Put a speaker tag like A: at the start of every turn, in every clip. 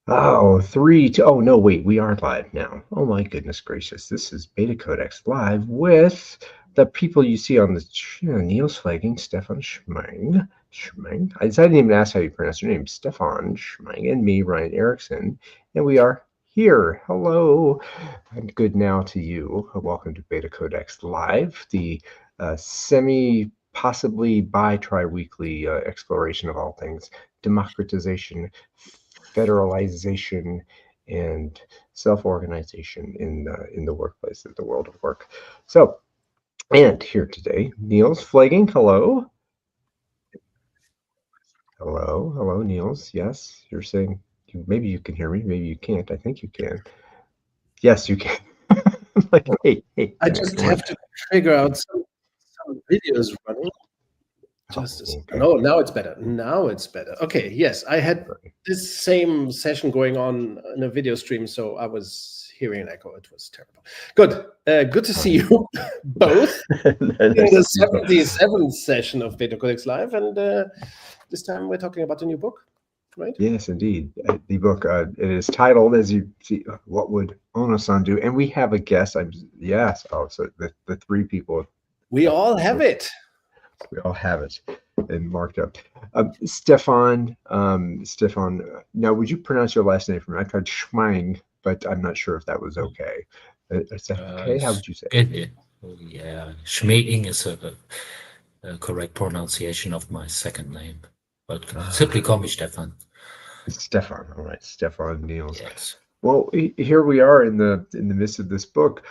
A: Oh, three, two, oh no, wait, we are live now. Oh my goodness gracious. This is BetaCodex live with the people you see on the Niels Pflaeging, Stefan Schmeing. I didn't even ask how you pronounce your name. Stefan Schmeing and me, Ryan Erickson. And we are here. Hello. And good now to you. Welcome to BetaCodex Live, the semi possibly bi-tri-weekly exploration of all things democratization, federalization, and self-organization in the workplace, in the world of work. So, and here today, Niels Pflaeging. Hello. Hello, Niels. Yes, you're saying maybe you can hear me, maybe you can't. I think you can. Yes, you can. Like, hey,
B: I
A: guys,
B: just
A: come on.
B: have to figure out some videos running. No, now it's better. Now it's better. Okay, yes, I had this same session going on in a video stream, so I was hearing an echo. It was terrible. Good to see you both in the 77th session of BetaCodex Live, and this time we're talking about a new book, right?
A: Yes, indeed. The book it is titled, as you see, "What Would Ohno-San Do?" And we have a guest. Yes. Oh, so the three people.
B: We all have it.
A: We all have it and marked up. Stefan. Now, would you pronounce your last name for me? I tried Schmeing, but I'm not sure if that was okay. Is that okay? How would you say it?
C: Yeah, Schmeing is a correct pronunciation of my second name, but simply call me Stefan.
A: Stefan. All right, Stefan Niels.
C: Yes.
A: Well, here we are in the midst of this book.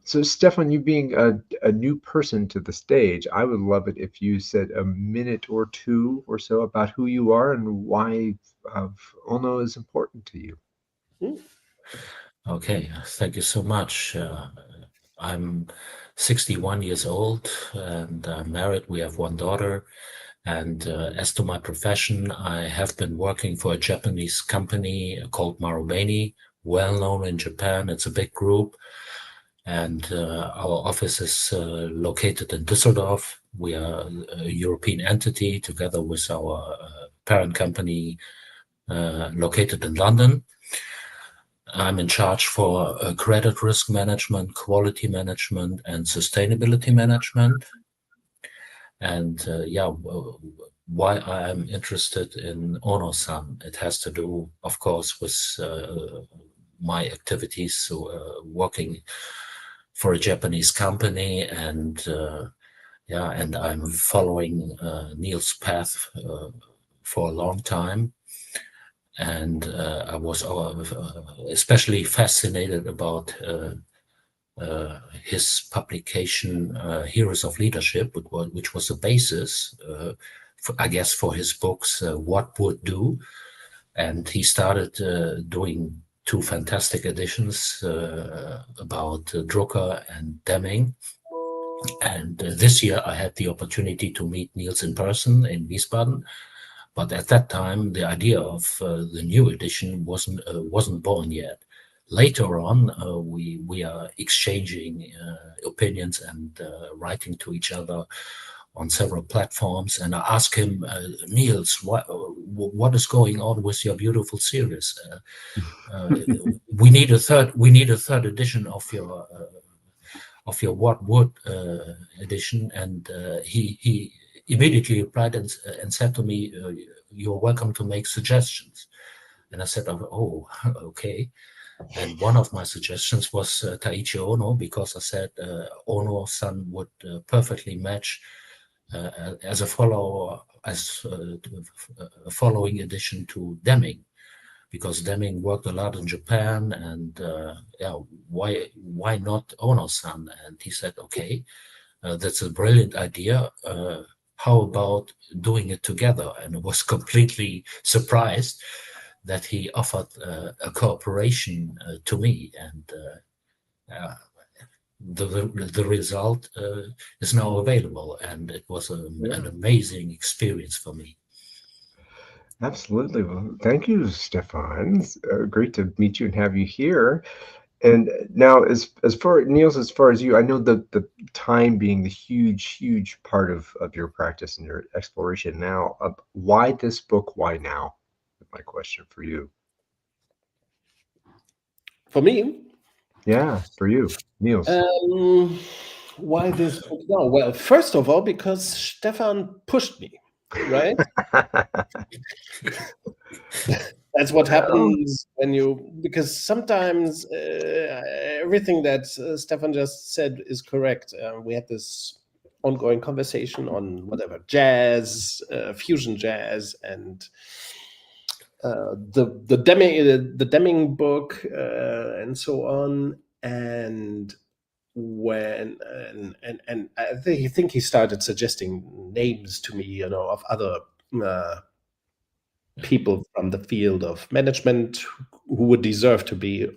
A: So, Stefan, you being a new person to the stage, I would love it if you said a minute or two or so about who you are and why Ohno is important to you.
C: Okay, thank you so much. I'm 61 years old and I'm married. We have one daughter. And as to my profession, I have been working for a Japanese company called Marubeni, well known in Japan. It's a big group. And our office is located in Düsseldorf. We are a European entity together with our parent company located in London. I'm in charge for credit risk management, quality management, and sustainability management. And why I'm interested in Ohno-San, it has to do, of course, with my activities working for a Japanese company, and and I'm following Niels' path for a long time. And I was especially fascinated about his publication, Heroes of Leadership, which was the basis, I guess, for his books, What Would Do? And he started doing two fantastic editions about Drucker and Deming. And this year I had the opportunity to meet Niels in person in Wiesbaden. But at that time, the idea of the new edition wasn't born yet. Later on, we are exchanging opinions and writing to each other on several platforms. And I asked him, Niels, what is going on with your beautiful series? We need a third edition of your What Would edition. And he immediately replied and said to me, "You're welcome to make suggestions." And I said, "Oh, okay." And one of my suggestions was Taiichi Ohno, because I said Ohno-San would perfectly match as a following addition to Deming, because Deming worked a lot in Japan, and why not Ohno-San? And he said, "Okay, that's a brilliant idea. How about doing it together?" And I was completely surprised that he offered a cooperation to me, and the result is now available, and it was an amazing experience for me.
A: Absolutely. Well, thank you, Stefan. Great to meet you and have you here. And now, as far Niels, as far as you, I know the time being the huge part of your practice and your exploration now. Why this book? Why now? My question for you.
B: For me?
A: Yeah, for you, Niels.
B: Why this book now? Well, first of all, because Stefan pushed me, right? That's what happens when you, because sometimes everything that Stefan just said is correct. We had this ongoing conversation on whatever, jazz, fusion jazz, and the Deming book, and so on. And when and I think he started suggesting names to me, of other people from the field of management who would deserve to be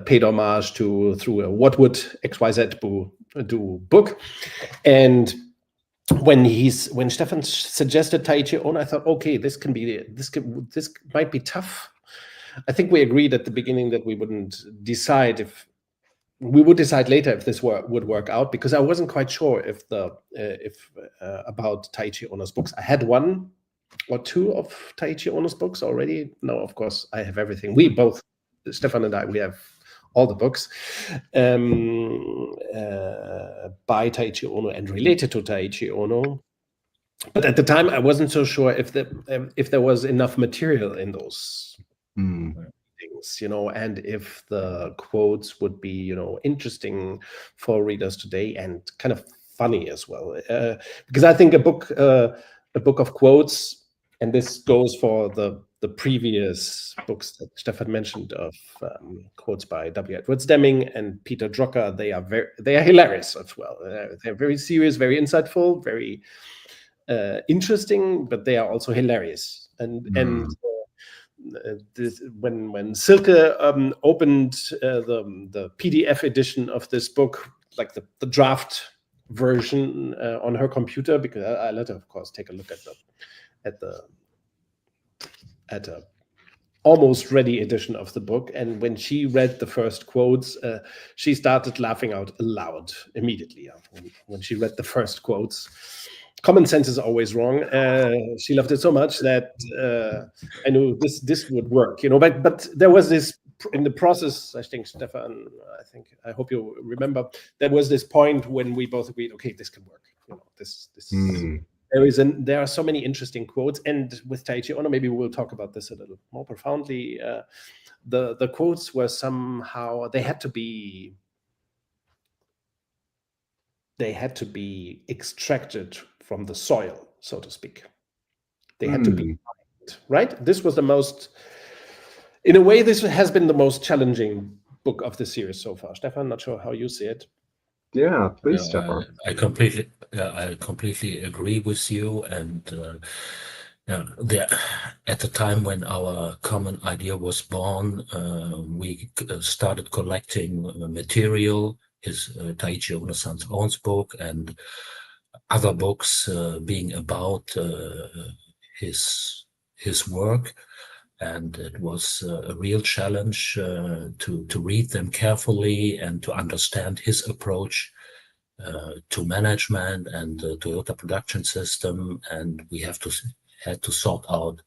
B: paid homage to through a What Would XYZ Do book. And when Stefan suggested Taiichi Ohno, I thought, okay, this might be tough. I think we agreed at the beginning that we wouldn't decide if we would decide later if this would work out, because I wasn't quite sure if about Taiichi Ohno's books. I had one or two of Taiichi Ohno's books already. No, of course, I have everything. We both, Stefan and I, we have all the books by Taiichi Ohno and related to Taiichi Ohno. But at the time, I wasn't so sure if there was enough material in those things, and if the quotes would be, interesting for readers today and kind of funny as well. Because I think a book of quotes, and this goes for the previous books that Stefan mentioned of quotes by W. Edwards Deming and Peter Drucker, they are hilarious as well. They're very serious, very insightful, very interesting, but they are also hilarious. And when Silke opened the PDF edition of this book, like the draft version on her computer, because I let her, of course, take a look at a almost ready edition of the book, and when she read the first quotes, she started laughing out loud immediately when she read the first quotes. Common sense is always wrong. She loved it so much that I knew this would work, But there was this in the process. I think Stefan, I hope you remember, there was this point when we both agreed, okay, this can work. There are so many interesting quotes, and with Taiichi Ohno, maybe we'll talk about this a little more profoundly. The quotes were somehow they had to be extracted from the soil, so to speak. They had to be right. This was in a way, this has been the most challenging book of the series so far. Stefan, not sure how you see it.
A: Yeah, please, Stefan.
C: I completely agree with you. And at the time when our common idea was born, we started collecting material. His Taiichi Ohno-san's own book and other books being about his work, and it was a real challenge to read them carefully and to understand his approach to management and the Toyota Priduction System. And we had to sort out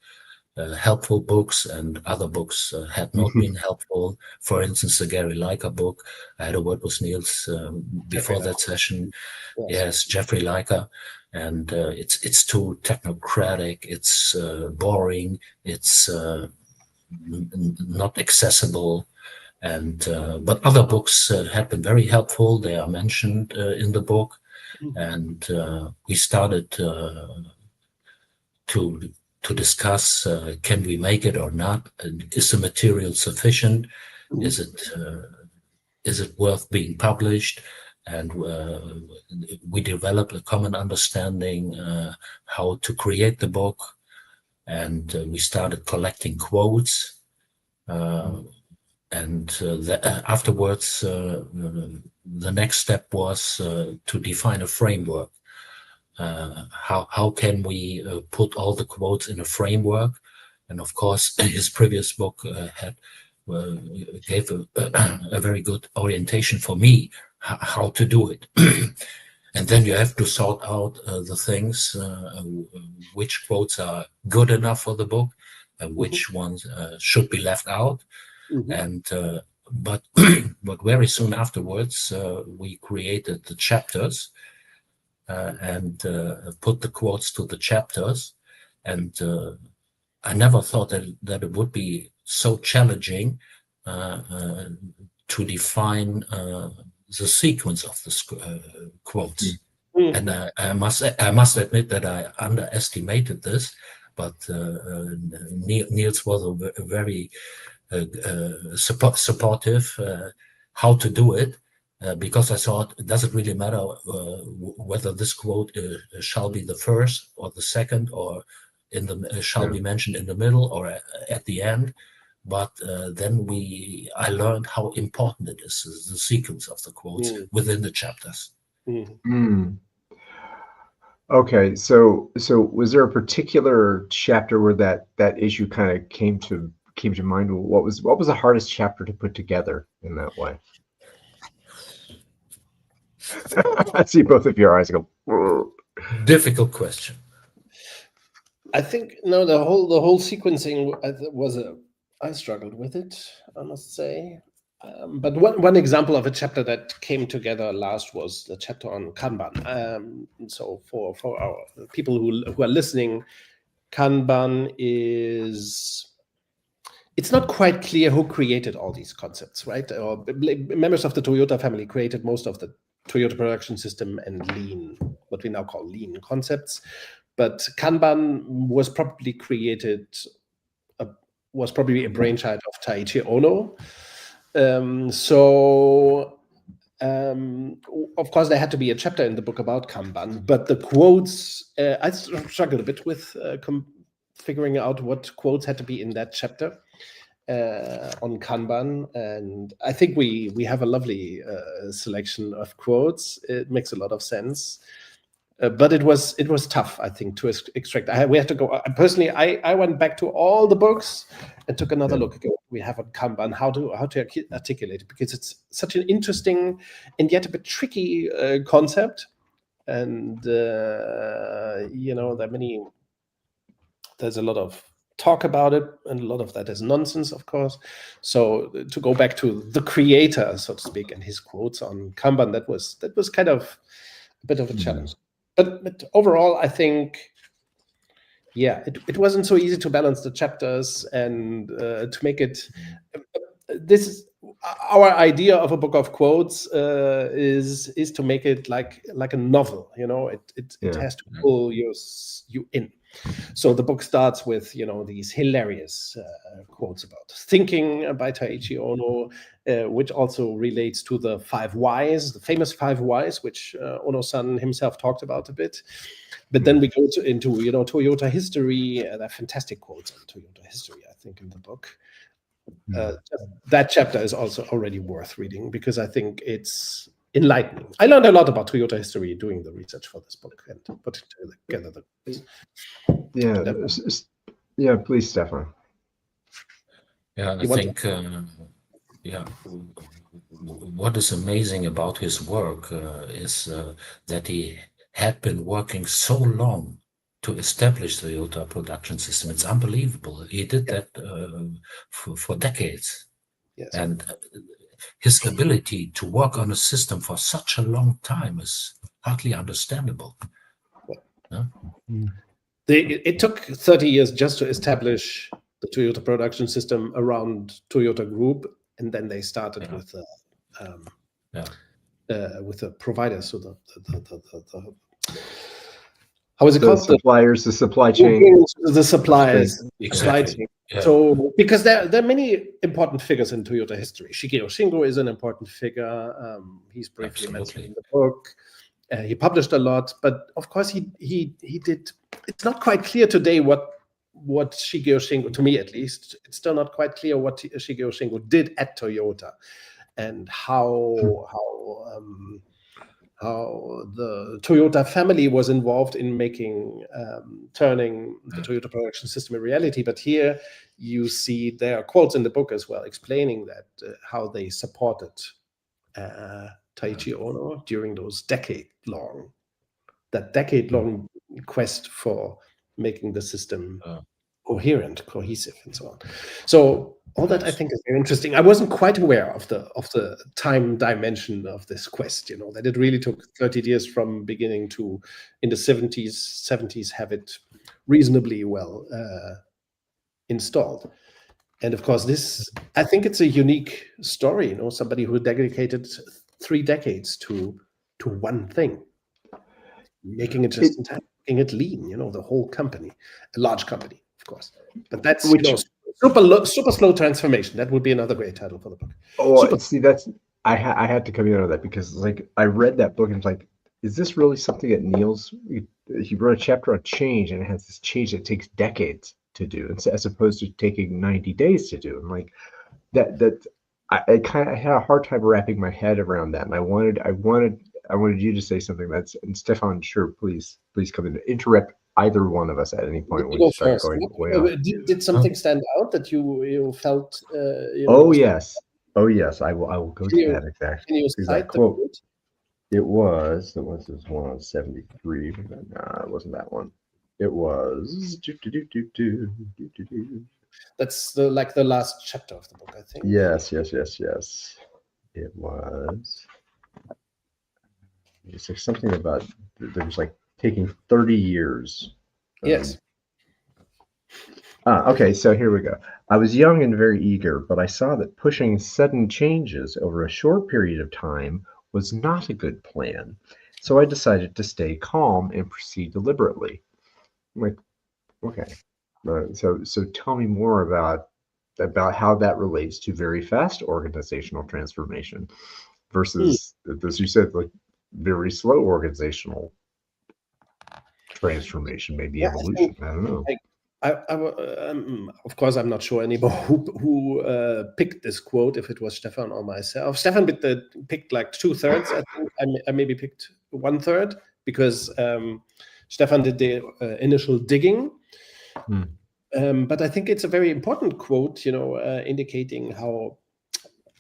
C: helpful books, and other books had not been helpful. For instance, the Gary Leica book, I had a word with Niels before that session. Yes, Jeffrey Leica, and it's too technocratic, it's boring, it's not accessible. And but other books have been very helpful. They are mentioned in the book, and we started to discuss, can we make it or not? And is the material sufficient? Is it worth being published? And we developed a common understanding how to create the book, and we started collecting quotes. Afterwards, the next step was to define a framework. How can we put all the quotes in a framework? And of course, his previous book gave a very good orientation for me how to do it. And then you have to sort out the things, which quotes are good enough for the book, and which ones should be left out. And but very soon afterwards, we created the chapters and put the quotes to the chapters. And I never thought that it would be so challenging to define the sequence of the quotes. And I must admit that I underestimated this, but Niels was a very supportive how to do it, because I thought, does it really matter whether this quote shall be the first or the second, or in the shall be mentioned in the middle or at the end? But then I learned how important it is, the sequence of the quotes within the chapters.
A: Okay, so was there a particular chapter where that issue kind of came to mind? What was the hardest chapter to put together in that way? I see both of your eyes go.
C: Difficult question.
B: I think no, the whole sequencing was I struggled with it, I must say. But one example of a chapter that came together last was the chapter on Kanban. So for our people who are listening, Kanban it's not quite clear who created all these concepts, right? Or members of the Toyota family created most of the Toyota Production System and Lean, what we now call Lean concepts. But Kanban was probably a brainchild of Taiichi Ohno. Of course, there had to be a chapter in the book about Kanban, but the quotes, I struggled a bit with figuring out what quotes had to be in that chapter on Kanban. And I think we have a lovely selection of quotes. It makes a lot of sense. But it was tough, I think, to extract. We had to go. Personally, I went back to all the books and took another look at what we have on Kanban, how to articulate it, because it's such an interesting and yet a bit tricky concept. And there's a lot of talk about it, and a lot of that is nonsense, of course. So to go back to the creator, so to speak, and his quotes on Kanban, that was kind of a bit of a challenge. But overall, I think, it wasn't so easy to balance the chapters and to make it. This is our idea of a book of quotes is to make it like a novel. It has to pull you in. So the book starts with these hilarious quotes about thinking by Taiichi Ohno, which also relates to the 5 whys, the famous 5 whys, which Ohno-san himself talked about a bit. But then we go into Toyota history. There are fantastic quotes on Toyota history, I think, in the book. That chapter is also already worth reading because I think it's enlightening. I learned a lot about Toyota history doing the research for this book and putting together the.
A: Please, Stefan.
C: I think what is amazing about his work is that he had been working so long to establish the Toyota production system. It's unbelievable. He did that for decades.
B: Yes.
C: And his ability to work on a system for such a long time is hardly understandable.
B: It took 30 years just to establish the Toyota production system around Toyota Group, and then they started with the providers. So the how is it called?
A: Suppliers, the supply chain.
B: The suppliers.
C: Exactly. Yeah.
B: So, because there are many important figures in Toyota history. Shigeru Shingo is an important figure. He's briefly mentioned in the book. He published a lot, but of course he did. It's not quite clear today what Shigeru Shingo, to me at least, it's still not quite clear what Shigeru Shingo did at Toyota, and how the Toyota family was involved in making turning the Toyota production system a reality. But here you see there are quotes in the book as well explaining that how they supported Taiichi Ohno during those decade-long quest for making the system coherent, cohesive, and so on. So all that I think is very interesting. I wasn't quite aware of the time dimension of this quest, that it really took 30 years from beginning to, in the 70s have it reasonably well installed. And of course, I think it's a unique story, somebody who dedicated 3 decades to one thing, making it just in time, making it lean, the whole company, a large company, of course. But that's super slow transformation. That would be another great title for the book.
A: Oh, see, I had to come in on that because like I read that book and it's like, is this really something that Niels? He wrote a chapter on change, and it has this change that takes decades to do, as opposed to taking 90 days to do. And like I kind of had a hard time wrapping my head around that, and I wanted you to say something. And Stefan, sure, please come in and interrupt either one of us at any point when you start going way off.
B: Did something stand out that you felt?
A: Oh yes, I will go to that exact quote. It was this one on 73. Nah, it wasn't that one. It was.
B: That's the last chapter of the book, I think.
A: Yes. It was. There's something about there was like taking 30 years.
B: Yes.
A: Okay, so here we go. I was young and very eager, but I saw that pushing sudden changes over a short period of time was not a good plan. So I decided to stay calm and proceed deliberately. I'm like, okay. So tell me more about how that relates to very fast organizational transformation versus, as you said, like very slow organizational transformation, maybe evolution. I don't know.
B: Of course, I'm not sure anymore who picked this quote, if it was Stefan or myself. Stefan picked like 2/3. I think I maybe picked 1/3 because Stefan did the initial digging. But I think it's a very important quote, indicating how,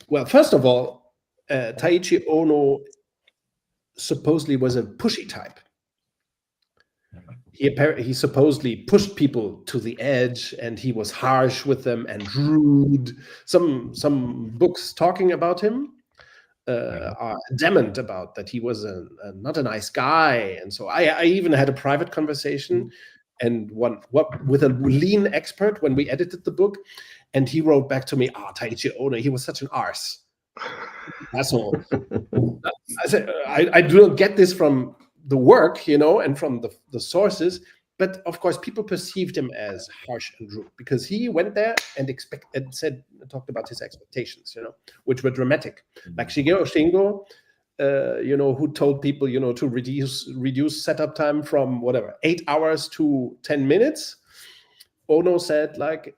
B: well, first of all, Taiichi Ohno supposedly was a pushy type. He supposedly pushed people to the edge, and he was harsh with them and rude. Some books talking about him are adamant about that he was not a nice guy. And so I even had a private conversation and with a lean expert when we edited the book, and he wrote back to me, Taiichi Ohno, he was such an arse. Asshole. I said, I do not get this from the work, and from the sources, but of course people perceived him as harsh and rude because he went there and talked about his expectations, which were dramatic. Like Shigeru Shingo, who told people, to reduce setup time from 8 hours to 10 minutes. Ohno said, like,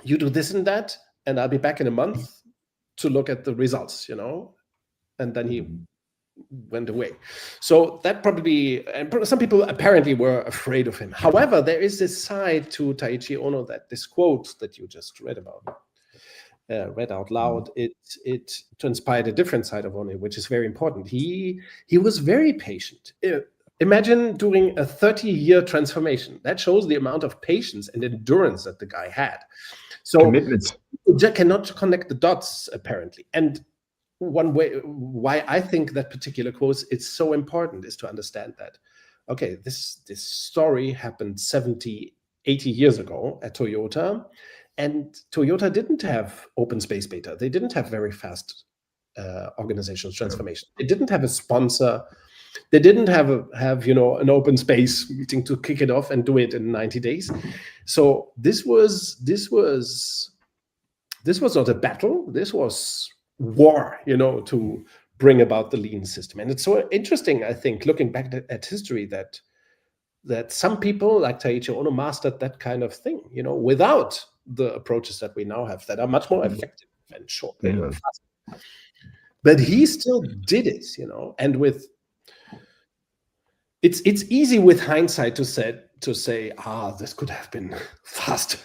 B: you do this and that, and I'll be back in a month to look at the results, and then he went away. So that probably, and some people apparently were afraid of him. However, there is this side to Taiichi Ohno, that this quote that you just read out loud, it transpired a different side of Ohno, which is very important. He was very patient. Imagine doing a 30-year transformation. That shows the amount of patience and endurance that the guy had. So
A: commitment.
B: You cannot connect the dots, apparently. And one way why I think that particular quote is so important is to understand that, okay, this story happened 70, 80 years ago at Toyota, and Toyota didn't have open space beta. They didn't have very fast organizational transformation. They didn't have a sponsor. They didn't have an open space meeting to kick it off and do it in 90 days. So this was not a battle. This was war, to bring about the lean system. And it's so interesting, I think, looking back at history, that some people like Taiichi Ohno mastered that kind of thing, without the approaches that we now have that are much more effective and short and fast. But he still did it, and with it's easy with hindsight to say, this could have been faster.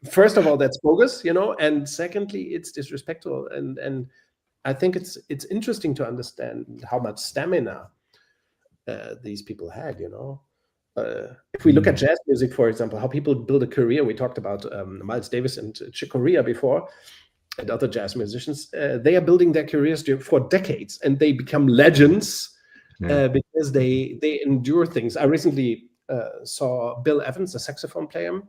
B: First of all, that's bogus, and secondly, it's disrespectful. And I think it's interesting to understand how much stamina these people had, if we look at jazz music, for example, how people build a career, we talked about Miles Davis and Chick Corea before, and other jazz musicians, they are building their careers for decades, and they become legends because they endure things. I recently saw Bill Evans, a saxophone player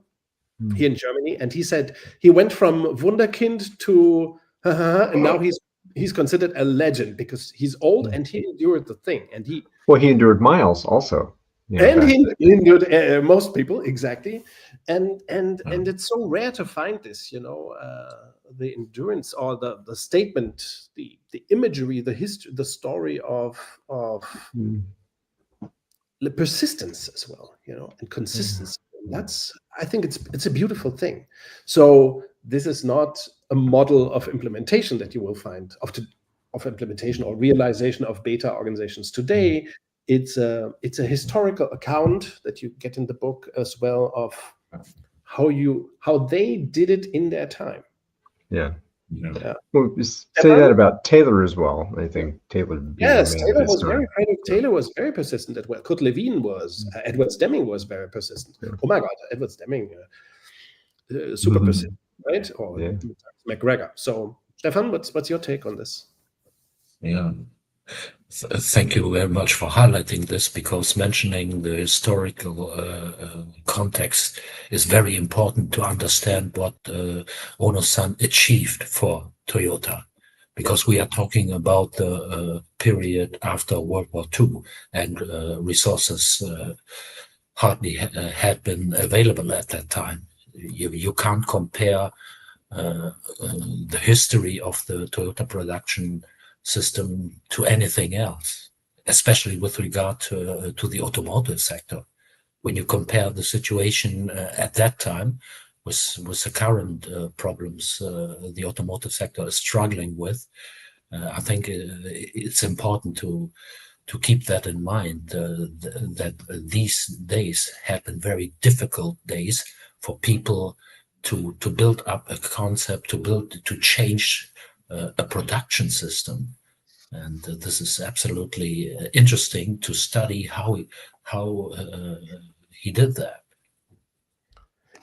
B: here in Germany, and he said he went from Wunderkind to and now he's considered a legend because he's old and he endured the thing, and he
A: endured Miles also.
B: And he endured most people, exactly, and it's so rare to find this, the endurance or the statement, the imagery, the history, the story of the persistence as well, and consistency. I think it's a beautiful thing. So this is not a model of implementation that you will find of implementation or realization of beta organizations today. It's a historical account that you get in the book as well of how they did it in their time.
A: Yeah. Well, say that about Taylor as well. I think Taylor.
B: Yes, Taylor was very persistent as well. Kurt Lewin was. Edwards Deming was very persistent. Oh my God, Edwards Deming, super persistent, right? Or McGregor. So, Stefan, what's your take on this?
C: Yeah. Thank you very much for highlighting this, because mentioning the historical context is very important to understand what Ohno-San achieved for Toyota, because we are talking about the period after World War II, and resources hardly had been available at that time. You can't compare the history of the Toyota production system to anything else, especially with regard to the automotive sector. When you compare the situation at that time with the current problems the automotive sector is struggling with, I think it's important to keep that in mind, that these days have been very difficult days for people to build up a concept, to change a production system. And this is absolutely interesting to study how he did that.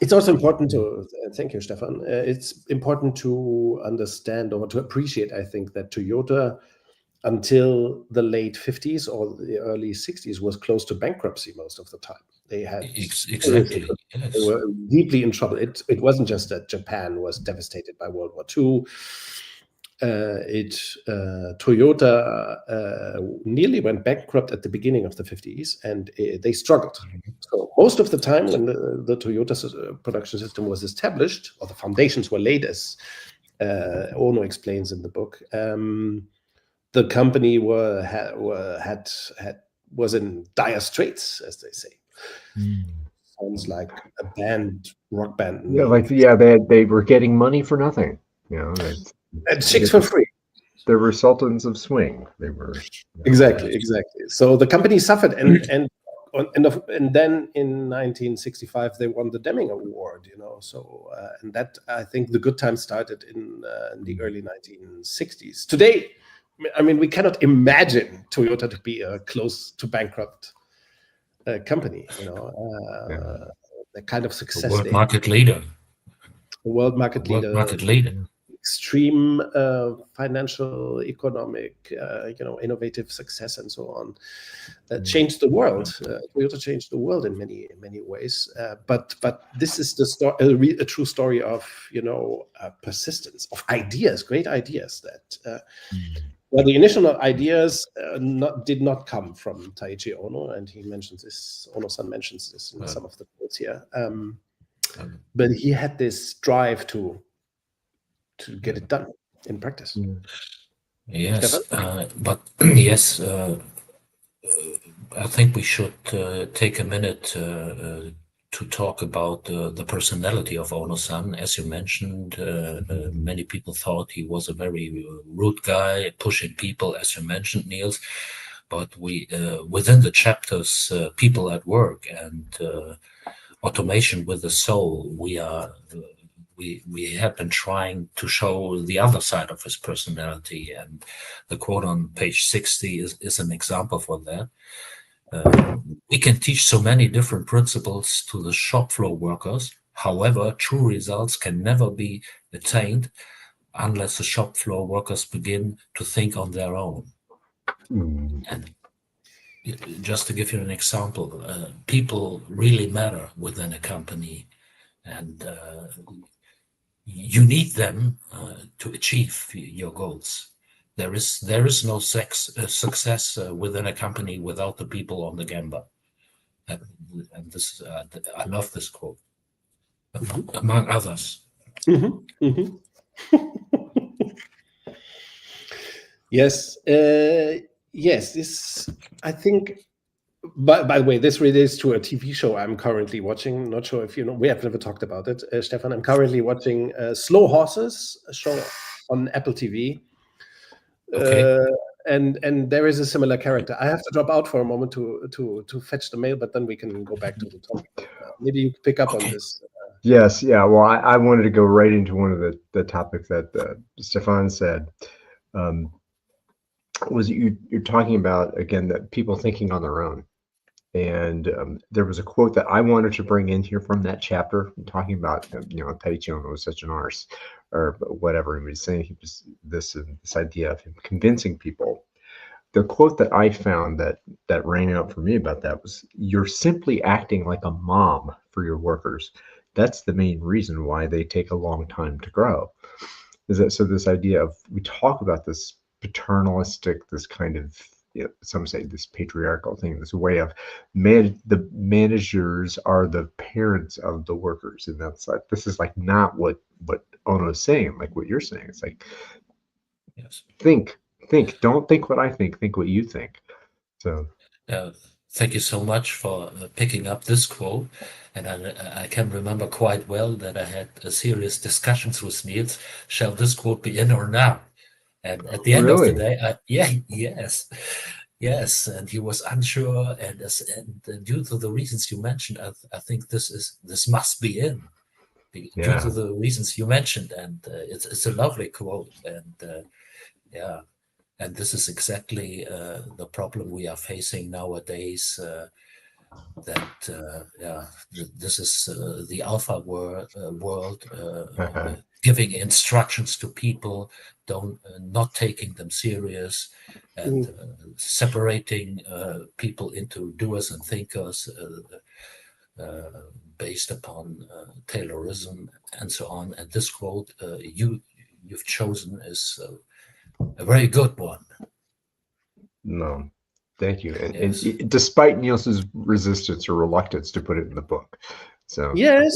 B: It's also important to, thank you, Stefan. It's important to understand or to appreciate, I think, that Toyota, until the late 50s or the early 60s, was close to bankruptcy most of the time. They had
C: exactly.
B: Yes. They were deeply in trouble. It wasn't just that Japan was devastated by World War II. Toyota nearly went bankrupt at the beginning of the 50s, and they struggled. So most of the time when the Toyota production system was established, or the foundations were laid, as Ohno explains in the book, the company was in dire straits, as they say. Sounds like a rock band.
A: They were getting money for nothing.
B: And chicks for free.
A: They were sultans of swing. They were
B: exactly. So the company suffered, and then in 1965 they won the Deming Award. So and that, I think, the good times started in the early 1960s. Today, I mean, we cannot imagine Toyota to be a close to bankrupt company. The kind of success.
C: World market leader.
B: World market leader. Extreme financial, economic, innovative success, and so on, changed the world. Toyota changed the world in many ways. But this is the story, a true story of persistence, of ideas, great ideas that. Well, the initial ideas did not come from Taiichi Ohno, and he mentions this. Ohno-san mentions this in some of the quotes here. But he had this drive to get it done in practice.
C: Yes, but yes, I think we should take a minute to talk about the personality of Ohno-san. As you mentioned, many people thought he was a very rude guy, pushing people, as you mentioned, Niels. But we, within the chapters, People at Work and Automation with the Soul, we have been trying to show the other side of his personality, and the quote on page 60 is an example for that. We can teach so many different principles to the shop floor workers. However, true results can never be attained unless the shop floor workers begin to think on their own. And just to give you an example, people really matter within a company, and you need them to achieve your goals. There is no success within a company without the people on the gemba. And this, I love this quote, among others.
B: Yes, yes. This, I think. By the way, this relates to a TV show I'm currently watching. Not sure if you know. We have never talked about it, Stefan. I'm currently watching Slow Horses, a show on Apple TV.
C: Okay.
B: And there is a similar character. I have to drop out for a moment to fetch the mail, but then we can go back to the topic. Maybe you pick up on this.
A: Yes, yeah. Well, I wanted to go right into one of the topics that Stefan said. Was you're talking about, again, that people thinking on their own. And there was a quote that I wanted to bring in here from that chapter, talking about, Taiichi Ohno was such an arse, or whatever. He was saying he was this idea of him convincing people. The quote that I found that rang out for me about that was, "You're simply acting like a mom for your workers. That's the main reason why they take a long time to grow." Is that so? This idea of, we talk about this paternalistic, this kind of, some say this patriarchal thing, this way of the managers are the parents of the workers, and that's like, this is like not what Ohno's saying, like what you're saying. It's like,
C: yes,
A: think, don't think what I think what you think. So
C: thank you so much for picking up this quote. And I can remember quite well that I had serious discussions with Niels. Shall this quote be in or not? And at the end of the day, yes, and he was unsure. And due to the reasons you mentioned, I think this must be in, due to the reasons you mentioned. And it's a lovely quote. And and this is exactly the problem we are facing nowadays. This is the alpha world, giving instructions to people, not taking them serious, and separating people into doers and thinkers based upon Taylorism and so on. And this quote you've chosen is a very good one.
A: No, thank you. And despite Niels's resistance or reluctance to put it in the book. So
B: yes,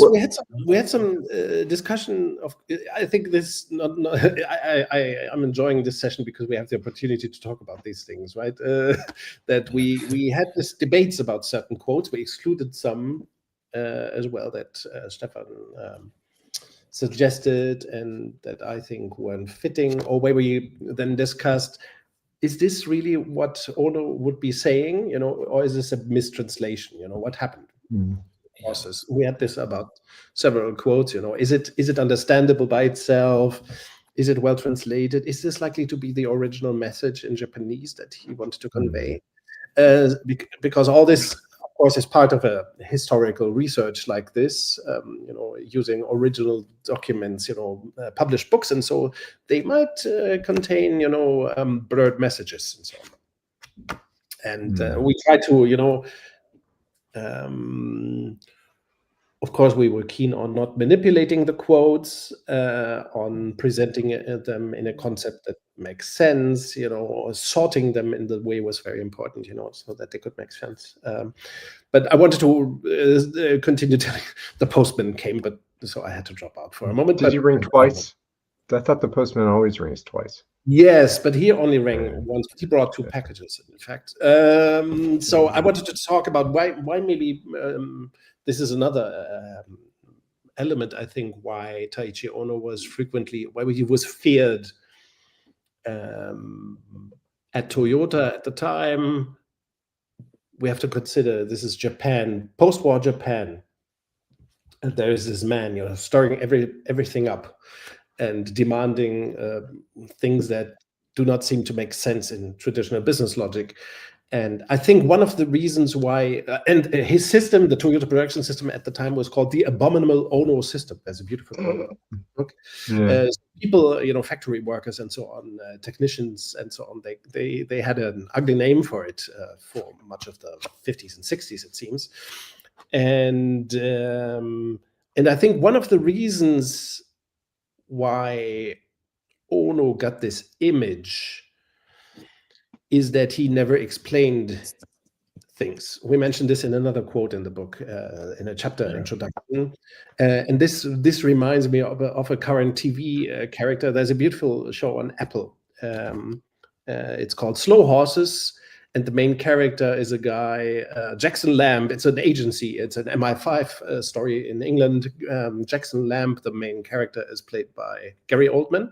B: we had some discussion of. I think this. I'm enjoying this session because we have the opportunity to talk about these things, right? That we had this debates about certain quotes. We excluded some as well that Stefan suggested, and that I think weren't fitting, or where we then discussed, is this really what Ohno would be saying, or is this a mistranslation? What happened? Process. We had this about several quotes. Is it understandable by itself? Is it well translated? Is this likely to be the original message in Japanese that he wanted to convey? Because all this, of course, is part of a historical research like this, using original documents, published books, and so they might contain, blurred messages and so on. And we try to, of course, we were keen on not manipulating the quotes, on presenting them in a concept that makes sense, or sorting them in the way was very important, so that they could make sense. But I wanted to continue telling. The postman came, but so I had to drop out for a moment.
A: Did you ring twice? I thought the postman always rings twice.
B: Yes, but he only rang once. He brought 2 packages, in fact. So I wanted to talk about why maybe this is another element, I think, why Taiichi Ohno was frequently, why he was feared at Toyota at the time. We have to consider this is Japan, post-war Japan. And there is this man, stirring everything up and demanding things that do not seem to make sense in traditional business logic. And I think one of the reasons why, and his system, the Toyota Priduction System at the time, was called the Abominable Ohno System. There's a beautiful book. People, factory workers and so on, technicians and so on, they had an ugly name for it for much of the 50s and 60s, it seems. And I think one of the reasons why Ohno got this image is that he never explained things. We mentioned this in another quote in the book, in a chapter introduction. And this reminds me of a current TV character. There's a beautiful show on Apple. It's called Slow Horses. And the main character is a guy, Jackson Lamb. It's an agency. It's an MI5 story in England. Jackson Lamb, the main character, is played by Gary Oldman.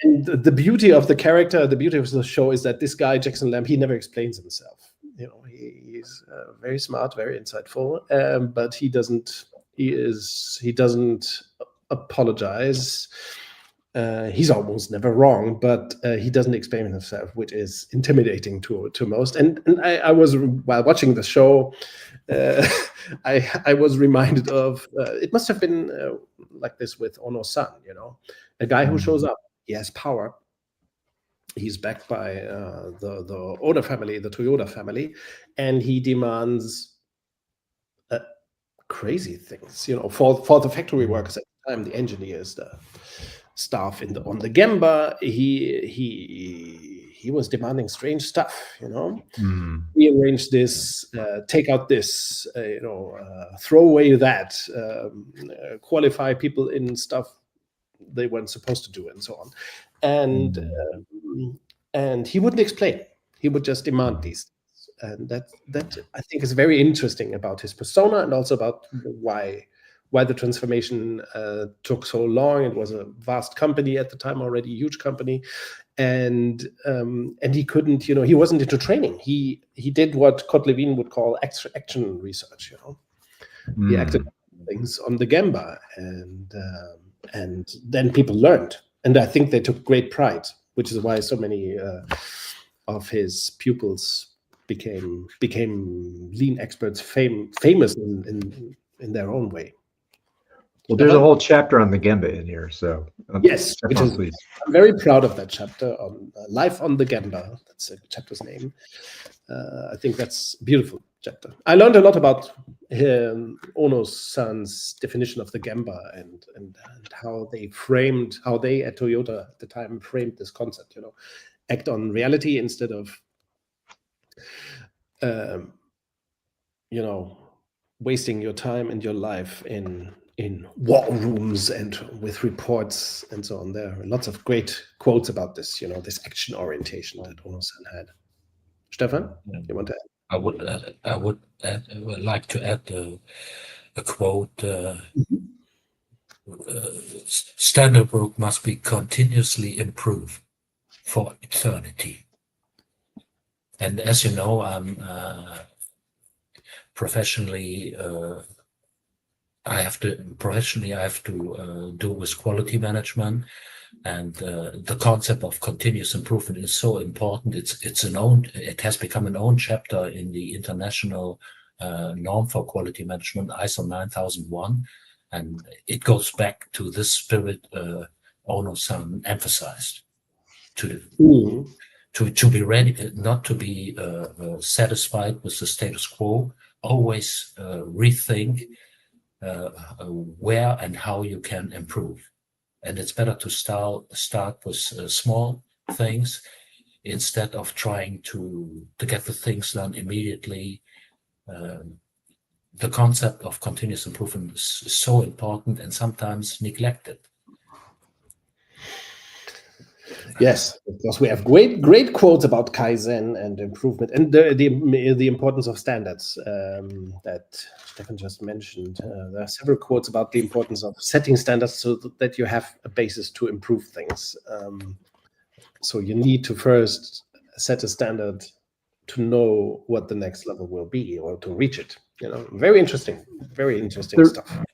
B: And the beauty of the character, the beauty of the show is that this guy, Jackson Lamb, he never explains himself. He's very smart, very insightful, but he doesn't apologize. He's almost never wrong, but he doesn't explain himself, which is intimidating to most. And I was, while watching the show, I was reminded of, it must have been like this with Ohno-San, a guy who shows up. He has power. He's backed by the Ohno family, the Toyota family, and he demands crazy things, for the factory workers at the time, the engineers, the staff on the Gemba. He was demanding strange stuff, Rearrange this, take out this, throw away that, qualify people in stuff they weren't supposed to do, and so on. And he wouldn't explain. He would just demand these things. And that I think is very interesting about his persona, and also about why the transformation took so long. It was a vast company at the time already, huge company, and he couldn't, he wasn't into training. He did what Kurt Lewin would call action research. He acted things on the Gemba, and then people learned, and I think they took great pride, which is why so many of his pupils became lean experts, famous in their own way.
A: Well, there's a whole chapter on the Gemba in here, so
B: yes, I'm very proud of that chapter on Life on the Gemba. That's the chapter's name. I think that's a beautiful chapter. I learned a lot about Ohno-san's definition of the Gemba and how they at Toyota at the time framed this concept. Act on reality instead of wasting your time and your life in war rooms and with reports and so on. There are lots of great quotes about this, this action orientation that Ohno-san had. Stefan, you want to add?
C: I would like to add a quote. Standard work must be continuously improved for eternity. And as you know, I'm professionally. I have to do with quality management, and the concept of continuous improvement is so important. It has become an own chapter in the international norm for quality management, ISO 9001, and it goes back to this spirit Ohno-san emphasized to be ready, not to be satisfied with the status quo. Always rethink where and how you can improve. And it's better to start with small things instead of trying to get the things done immediately. The concept of continuous improvement is so important and sometimes neglected.
B: Yes, because we have great quotes about Kaizen and improvement, and the importance of standards that Stefan just mentioned. There are several quotes about the importance of setting standards so that you have a basis to improve things. So you need to first set a standard to know what the next level will be, or to reach it. Very interesting stuff.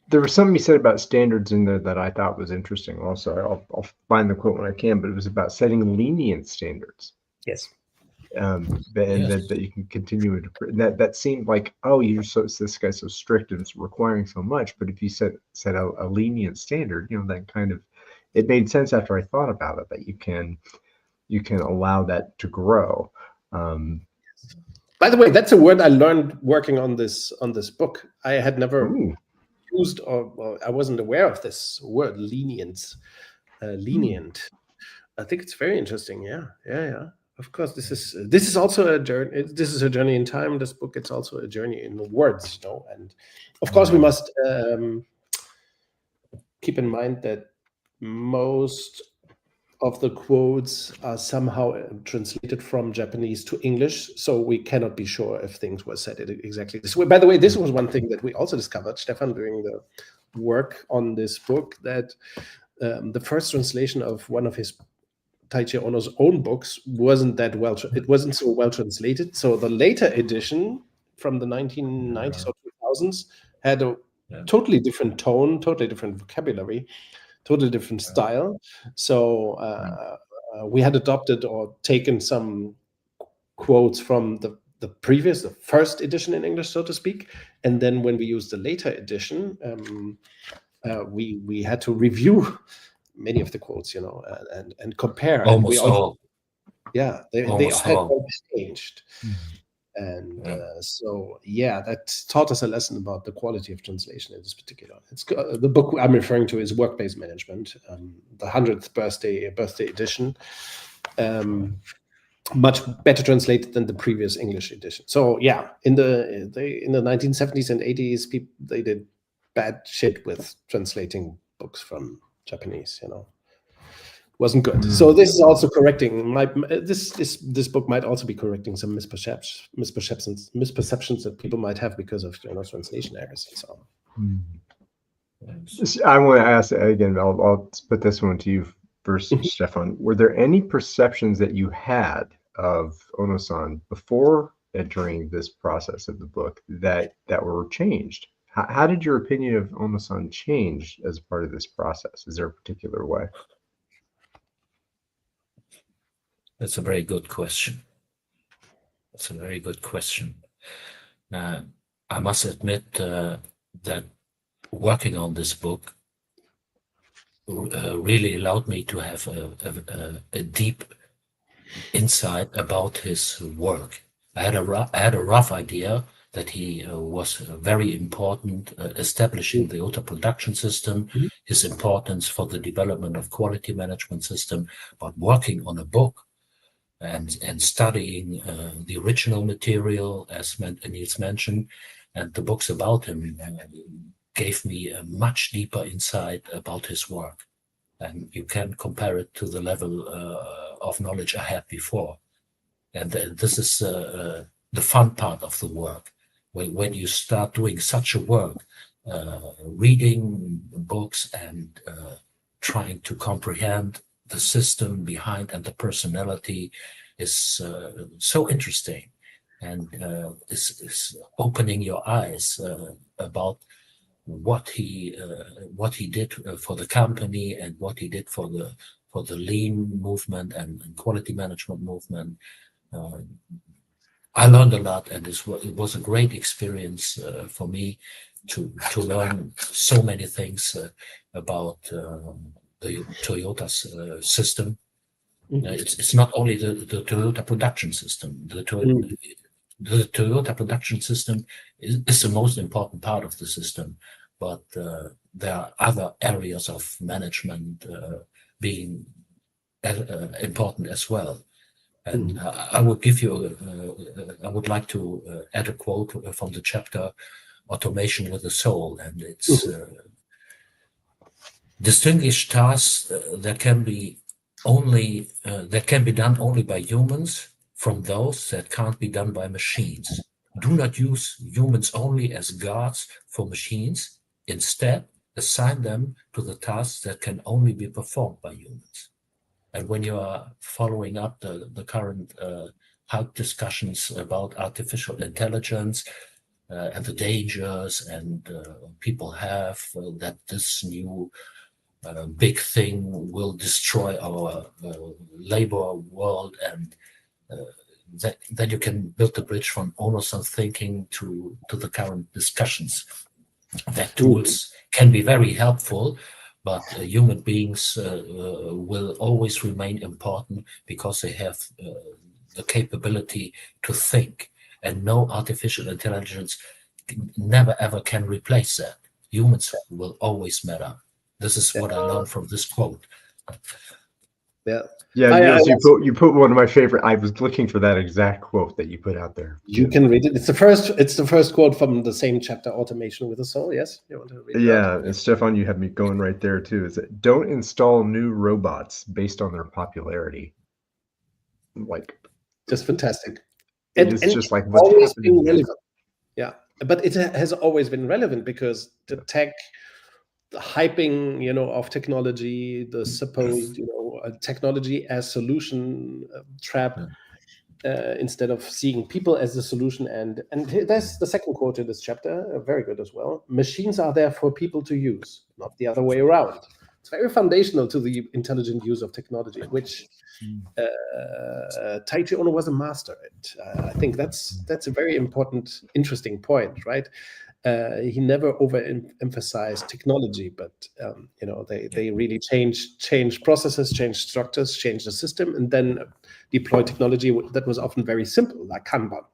A: There was something you said about standards in there that I thought was interesting also. I'll find the quote when I can, but it was about setting lenient standards.
B: Yes.
A: and that you can continue to. That seemed like, oh, this guy's so strict and it's requiring so much. But if you set a lenient standard, that kind of, it made sense after I thought about it, that you can allow that to grow.
B: By the way, that's a word I learned working on this book. I had never used, or I wasn't aware of this word, lenient. Lenient. I think it's very interesting. Yeah. Of course, this is also a journey. This is a journey in time. This book, it's also a journey in words, And of course, we must keep in mind that most of the quotes are somehow translated from Japanese to English, so we cannot be sure if things were said exactly this way. By the way, this was one thing that we also discovered, Stefan, during the work on this book, that the first translation of one of his Taiichi Ohno's own books wasn't that well. It wasn't so well translated. So the later edition from the 1990s or 2000s had a totally different tone, totally different vocabulary, totally different style. So we had adopted or taken some quotes from the first edition in English, so to speak. And then when we used the later edition, we had to review many of the quotes, and compare.
C: Almost all.
B: Yeah, they had all changed. And so, that taught us a lesson about the quality of translation in this particular. It's the book I'm referring to is Work-Based Management, the 100th birthday edition, much better translated than the previous English edition. So in the 1970s and 80s, they did bad shit with translating books from Japanese. Wasn't good. So this is also correcting this book might also be correcting some misperceptions that people might have because of translation errors. So
A: I want to ask again. I'll put this one to you first, Stefan. Were there any perceptions that you had of Ohno-san before and during this process of the book that were changed? How did your opinion of Ohno-san change as part of this process? Is there a particular way?
C: That's a very good question. I must admit that working on this book really allowed me to have a deep insight about his work. I had a rough idea that he was very important establishing the Toyota Priduction System, his importance for the development of quality management system, but working on a book and studying the original material, as Niels mentioned, and the books about him gave me a much deeper insight about his work. And you can compare it to the level of knowledge I had before. And this is the fun part of the work. When you start doing such a work, reading books and trying to comprehend the system behind and the personality is so interesting, and is opening your eyes about what he did for the company and what he did for the lean movement and quality management movement. I learned a lot, and it was a great experience for me to learn so many things about the Toyota's system. It's not only the Toyota Production System. The Toyota Production System is the most important part of the system, but there are other areas of management being important as well. And I would give you, I would like to add a quote from the chapter Automation with a Soul, and it's distinguished tasks that can be done only by humans from those that can't be done by machines. Do not use humans only as guards for machines. Instead, assign them to the tasks that can only be performed by humans. And when you are following up the current hype discussions about artificial intelligence and the dangers and people have that this new big thing will destroy our labor world and that you can build the bridge from Ohno-san thinking to the current discussions. That tools can be very helpful, but human beings will always remain important because they have the capability to think, and no artificial intelligence never ever can replace that. Humans will always matter. This is what I learned from this quote.
A: Yeah, Niels, you put one of my favorite. I was looking for that exact quote that you put out there.
B: You can read it. It's the first quote from the same chapter, Automation with a Soul. Yes, you want to read it?
A: Yeah, and Stefan, you had me going right there too. Is that don't install new robots based on their popularity. Like,
B: just fantastic.
A: It's just like what's
B: always
A: happening.
B: been relevant. Yeah, but it has always been relevant because the tech, the hyping, of technology, the supposed, technology as solution trap, instead of seeing people as the solution. And that's the second quote in this chapter, very good as well. Machines are there for people to use, not the other way around. It's very foundational to the intelligent use of technology, which Taiichi Ohno was a master at. I think that's a very important, interesting point, right? He never overemphasized technology, but they really changed processes, changed structures, changed the system, and then deploy technology that was often very simple, like Kanban,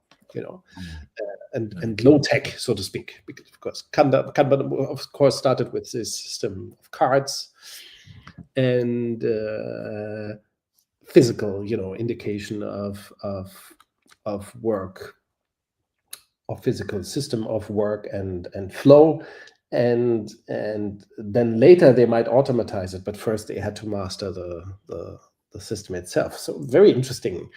B: and low tech, so to speak. Because of course, Kanban of course started with this system of cards and physical, indication of work, of physical system of work and flow, and then later they might automatize it, but first they had to master the system itself. So very interesting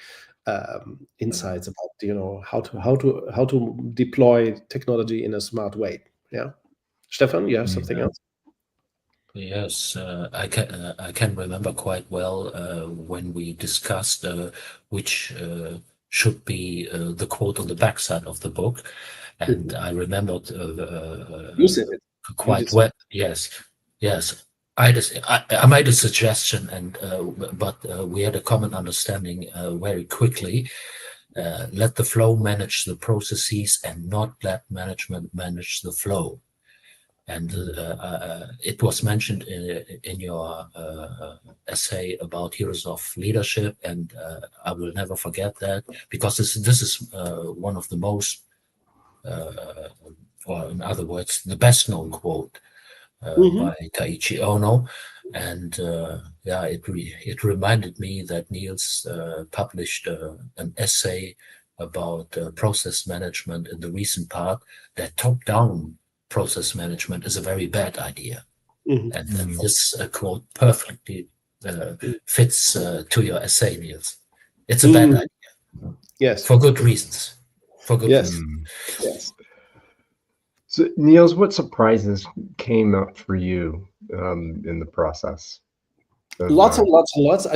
B: insights about how to deploy technology in a smart way. Yeah, Stefan, you have something else?
C: Yes, I can remember quite well when we discussed which should be the quote on the backside of the book, and I remembered
B: you said it
C: quite well. Yes. I made a suggestion, and but we had a common understanding very quickly. Let the flow manage the processes, and not let management manage the flow. And it was mentioned in your essay about heroes of leadership, and I will never forget that, because this is one of the most, or in other words, the best known quote by Taiichi Ohno. And it reminded me that Niels published an essay about process management in the recent part, that top-down process management is a very bad idea. And this quote perfectly fits to your essay, Niels. It's a bad idea.
B: Yes.
C: For good reasons.
B: Yes.
A: So, Niels, what surprises came up for you in the process?
B: Lots and lots and lots. I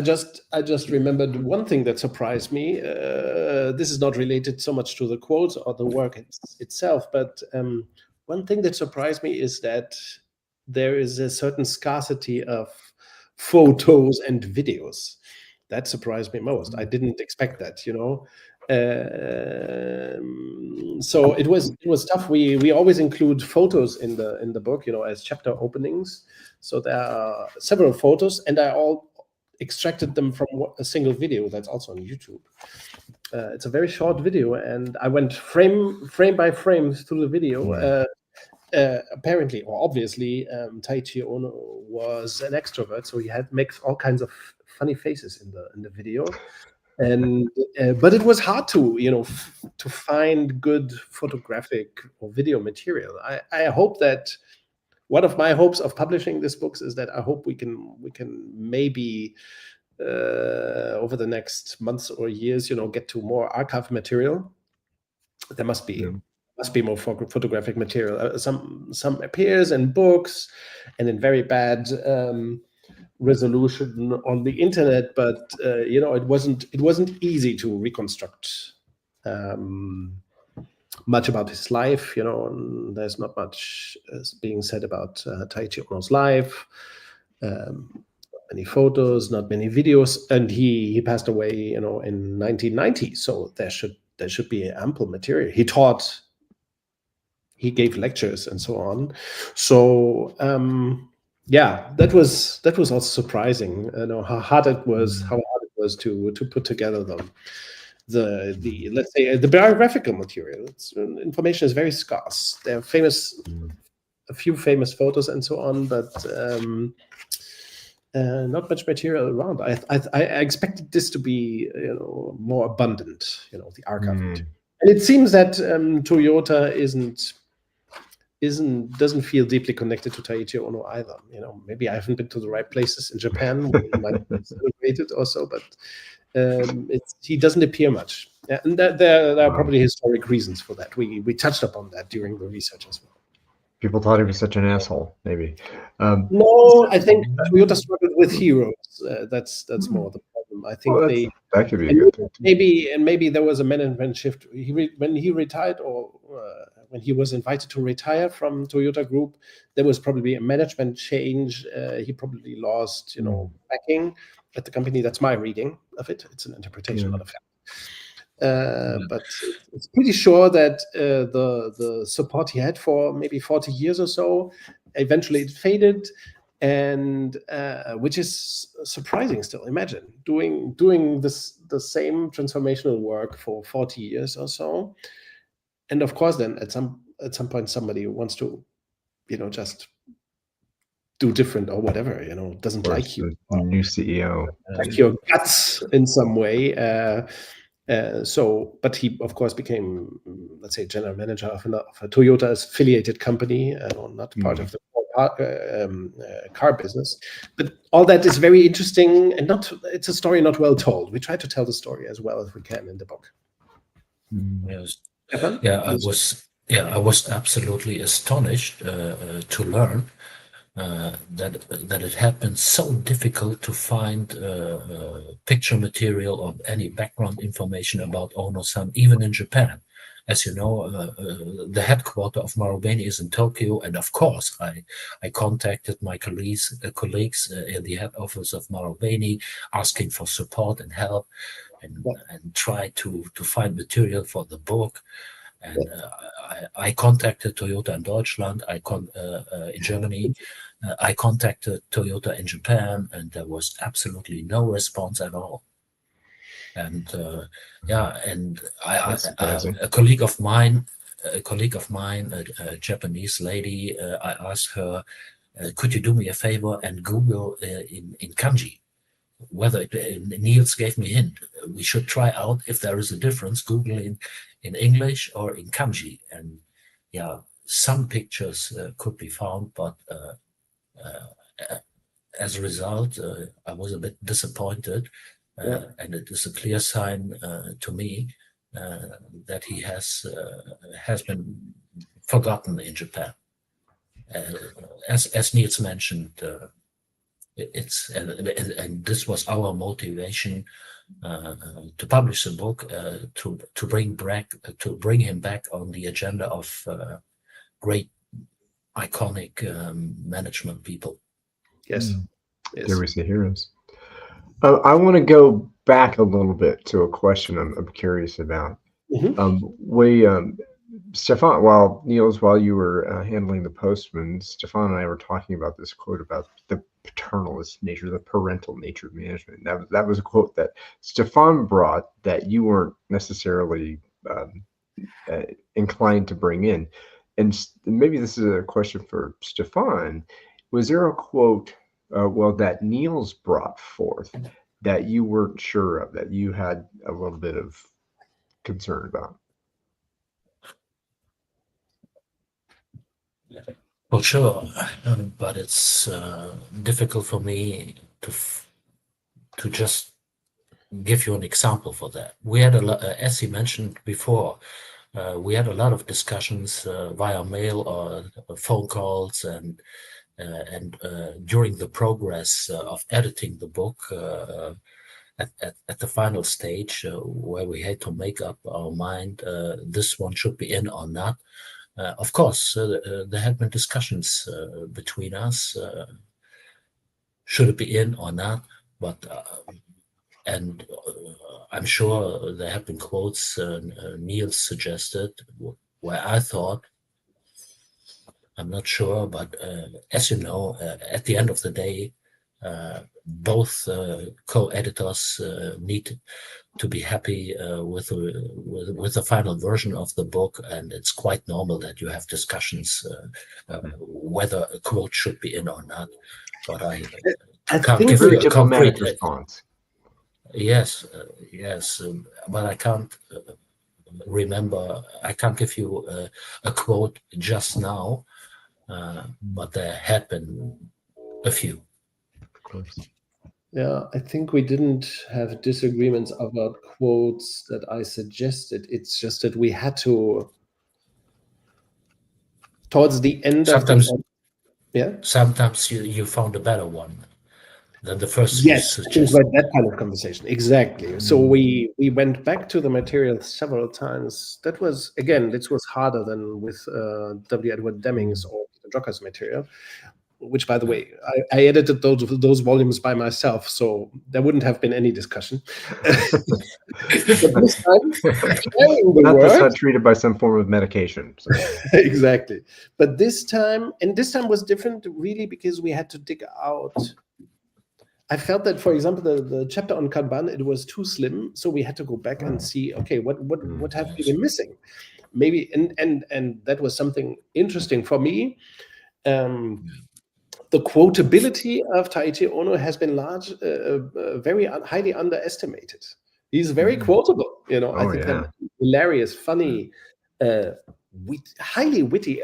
B: just remembered one thing that surprised me. This is not related so much to the quotes or the work itself, but one thing that surprised me is that there is a certain scarcity of photos and videos. That surprised me most. I didn't expect that, So it was tough. We always include photos in the book, as chapter openings. So there are several photos, and I all extracted them from a single video that's also on YouTube. It's a very short video, and I went frame by frame through the video. Apparently, or obviously, Taiichi Ohno was an extrovert, so he makes all kinds of funny faces in the video, and but it was hard to to find good photographic or video material. I hope that one of my hopes of publishing this book is that I hope we can maybe over the next months or years, get to more archive material. There must be more photographic material. Some appears in books and in very bad resolution on the internet, but it wasn't easy to reconstruct much about his life. There's not much being said about Taiichi Ohno's life. many photos, not many videos, and he passed away, in 1990. So there should be ample material. He taught, he gave lectures, and so on. So yeah, that was also surprising. How hard it was, to put together the let's say the biographical material. Information is very scarce. There are a few famous photos and so on, but not much material around. I expected this to be more abundant, the archive material. And it seems that Toyota doesn't feel deeply connected to Taiichi Ohno either. Maybe I haven't been to the right places in Japan where he might be celebrated also, but he doesn't appear much. Yeah, and there are probably historic reasons for that. We touched upon that during the research as well.
A: People thought he was such an asshole, maybe.
B: No, I think Toyota struggled with heroes. That's more the problem. I think
A: that could be a good thing.
B: Maybe there was a management shift. When he retired, or when he was invited to retire from Toyota Group, there was probably a management change. He probably lost, backing at the company. That's my reading of it. It's an interpretation, not a fact. But it's pretty sure that the support he had for maybe 40 years or so, eventually it faded, and which is surprising still. Imagine doing the same transformational work for 40 years or so, and of course then at some point somebody wants to just do different or whatever, doesn't like you,
A: new CEO,
B: like your guts in some way. But he, of course, became, let's say, general manager of a Toyota's affiliated company, not part of the car business. But all that is very interesting, and it's a story not well told. We try to tell the story as well as we can in the book.
C: Yes. I was absolutely astonished to learn that it had been so difficult to find picture material or any background information about Ohno-san, even in Japan. As you know, the headquarters of Marubeni is in Tokyo, and of course, I contacted my colleagues in the head office of Marubeni, asking for support and help, and try to find material for the book. And I contacted Toyota in Deutschland, in Germany. I contacted Toyota in Japan, and there was absolutely no response at all. And a colleague of mine, a Japanese lady, I asked her, could you do me a favor and Google in kanji? Whether Niels gave me a hint. We should try out if there is a difference, Google in English or in kanji. And some pictures could be found, but as a result, I was a bit disappointed. And it is a clear sign to me that he has been forgotten in Japan. As Niels mentioned, and this was our motivation to publish the book, to bring him back on the agenda of great iconic management people.
B: Yes.
A: There we see heroes. I want to go back a little bit to a question I'm curious about. Stefan, Niels, while you were handling the postman, Stefan and I were talking about this quote about the paternalist nature, the parental nature of management. That was a quote that Stefan brought that you weren't necessarily inclined to bring in. And maybe this is a question for Stefan. Was there a quote, that Niels brought forth that you weren't sure of, that you had a little bit of concern about?
C: Well, sure, but it's difficult for me to just give you an example for that. We had as he mentioned before, we had a lot of discussions via mail or phone calls, and during the progress of editing the book, at the final stage where we had to make up our mind, this one should be in or not. Of course, there had been discussions between us. should it be in or not? But and I'm sure there have been quotes Niels suggested where I thought, I'm not sure, but as you know, at the end of the day, both co-editors need to be happy with the final version of the book, and it's quite normal that you have discussions whether a quote should be in or not. But I can't give you a concrete
A: response.
C: Yes, but I can't remember. I can't give you a quote just now, but there had been a few.
A: Of course.
B: Yeah, I think we didn't have disagreements about quotes that I suggested. It's just that we had to, towards the end
C: sometimes,
B: of the, yeah.
C: Sometimes you found a better one than the first.
B: Yes, things like that kind of conversation. Exactly. So we went back to the material several times. That was, again, this was harder than with W. Edward Deming's or Peter Drucker's material, which, by the way, I edited those volumes by myself, so there wouldn't have been any discussion. But this time,
A: not treated by some form of medication. So.
B: Exactly. But this time was different, really, because we had to dig out. I felt that, for example, the chapter on Kanban, it was too slim, so we had to go back and see, okay, what have we been missing? Maybe, and that was something interesting for me. The quotability of Taiichi Ohno has been very highly underestimated. He's very quotable, I think they're hilarious, funny, highly witty.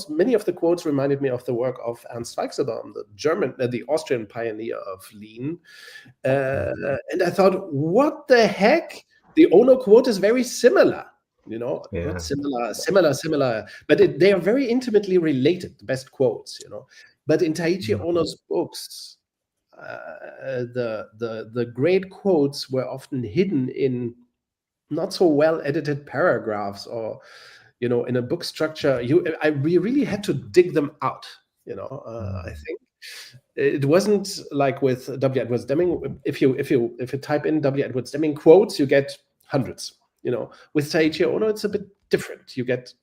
B: Many of the quotes reminded me of the work of Ernst Weichselbaum, the Austrian pioneer of Lean. And I thought, what the heck? The Ohno quote is very similar. Not similar, but they are very intimately related, the best quotes, But in Taiichi Ohno's books, the great quotes were often hidden in not so well edited paragraphs, or, in a book structure. We really had to dig them out, I think. It wasn't like with W. Edwards Deming. If you type in W. Edwards Deming quotes, you get hundreds. With Taiichi Ohno, it's a bit different. You get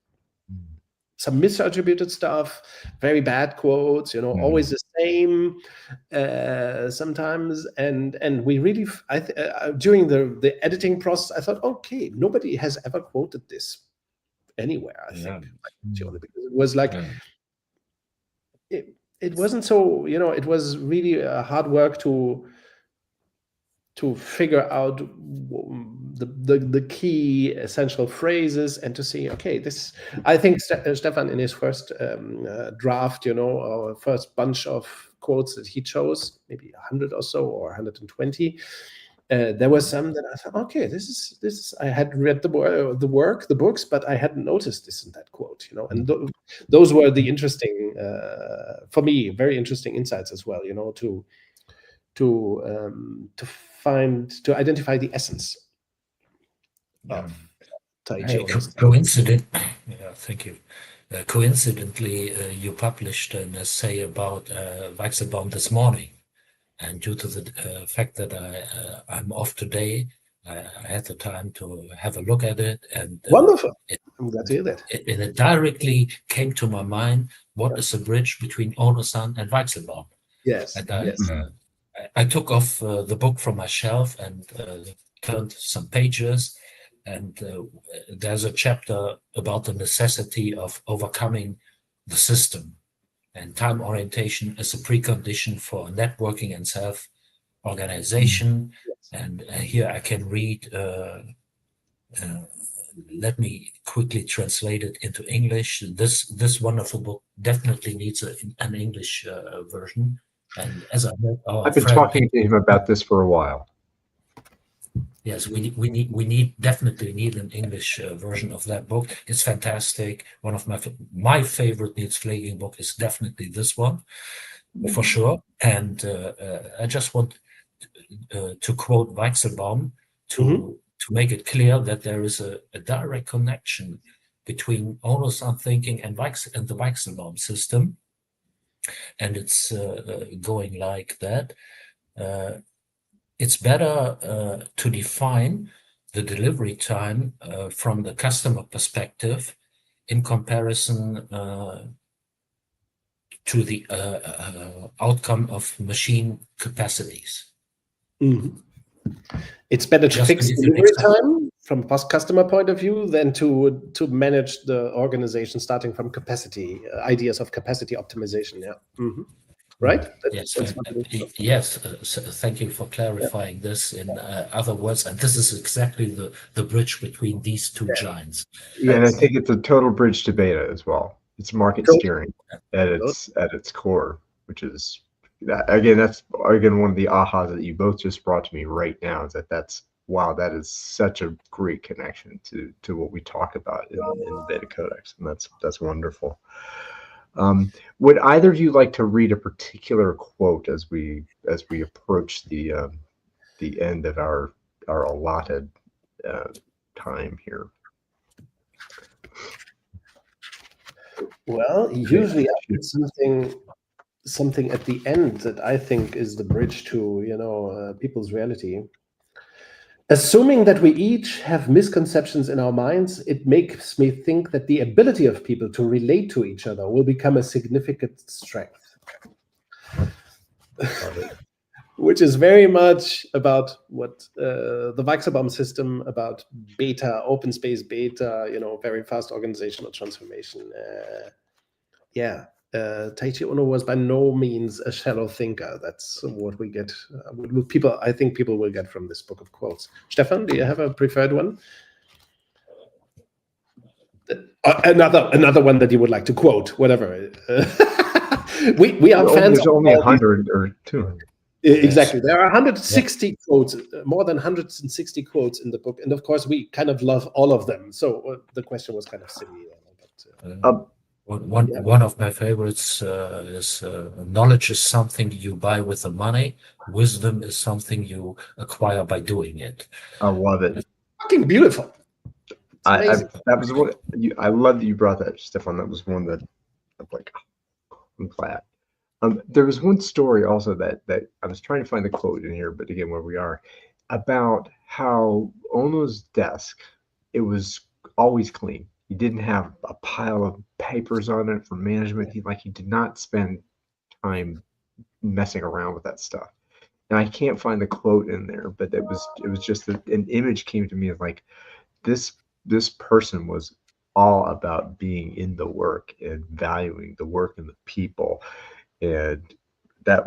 B: some misattributed stuff, very bad quotes, always the same sometimes. And we really, during the editing process, I thought, okay, nobody has ever quoted this anywhere, I think. Because it was like, it wasn't so, it was really hard work to figure out the key essential phrases, and to see, okay, this, I think Stefan in his first draft, or first bunch of quotes that he chose, maybe 100 or so, or 120, there was some that I thought, okay, this is I had read the books, but I hadn't noticed this in that quote, and those were the interesting, for me, very interesting insights as well, to identify the essence of Taiichi Ohno.
C: Thank you. Coincidentally, you published an essay about Weichselbaum this morning, and due to the fact that I'm off today, I had the time to have a look at it, and
B: wonderful. I'm glad to hear that.
C: It directly came to my mind, what is the bridge between Ohno-San and Weichselbaum?
B: Yes.
C: And I took off the book from my shelf and turned some pages, and there's a chapter about the necessity of overcoming the system, and time orientation is a precondition for networking and self-organization. And here I can read, let me quickly translate it into English. This wonderful book definitely needs an English version. And as I heard,
A: I've been talking to him about this for a while.
C: Yes, we definitely need an English version of that book. It's fantastic. One of my favorite Niels Pflaeging book is definitely this one, for sure. And I just want to quote Weichselbaum to make it clear that there is a direct connection between Ohno-San thinking and the Weichselbaum system. and it's going like that. It's better to define the delivery time from the customer perspective in comparison to the outcome of machine capacities.
B: Mm-hmm. It's better to fix delivery time from customer point of view than to manage the organization starting from capacity, ideas of capacity optimization. Yeah. Mm-hmm. Right?
C: Yes. So thank you for clarifying this in other words. And this is exactly the bridge between these two giants.
A: Yes. And I think it's a total bridge to beta as well. It's market steering at its core, which is that's one of the ahas that you both just brought to me right now. Is that's wow, that is such a great connection to what we talk about in the BetaCodex, and that's wonderful. Would either of you like to read a particular quote as we approach the end of our allotted time here?
B: Well, usually I put something at the end that I think is the bridge to people's reality. Assuming that we each have misconceptions in our minds, it makes me think that the ability of people to relate to each other will become a significant strength. Which is very much about what the Weichselbaum system, about beta, open space beta, very fast organizational transformation. Taiichi Ohno was by no means a shallow thinker. That's what we get. I think people will get from this book of quotes. Stefan, do you have a preferred one? Another one that you would like to quote, whatever. we are fans.
A: There's only 100 or 200.
B: Exactly. There are 160 quotes, more than 160 quotes in the book. And of course, we kind of love all of them. So the question was kind of silly.
C: One of my favorites is knowledge is something you buy with the money. Wisdom is something you acquire by doing it.
A: I love it.
B: It's fucking beautiful.
A: I love that you brought that, Stefan. That was one that I'm like, I'm glad. There was one story also that I was trying to find the quote in here, but again, where we are, about how Ohno's desk, it was always clean. He didn't have a pile of papers on it for management. He did not spend time messing around with that stuff. And I can't find the quote in there, but it was just an image came to me of like this person was all about being in the work and valuing the work and the people. And that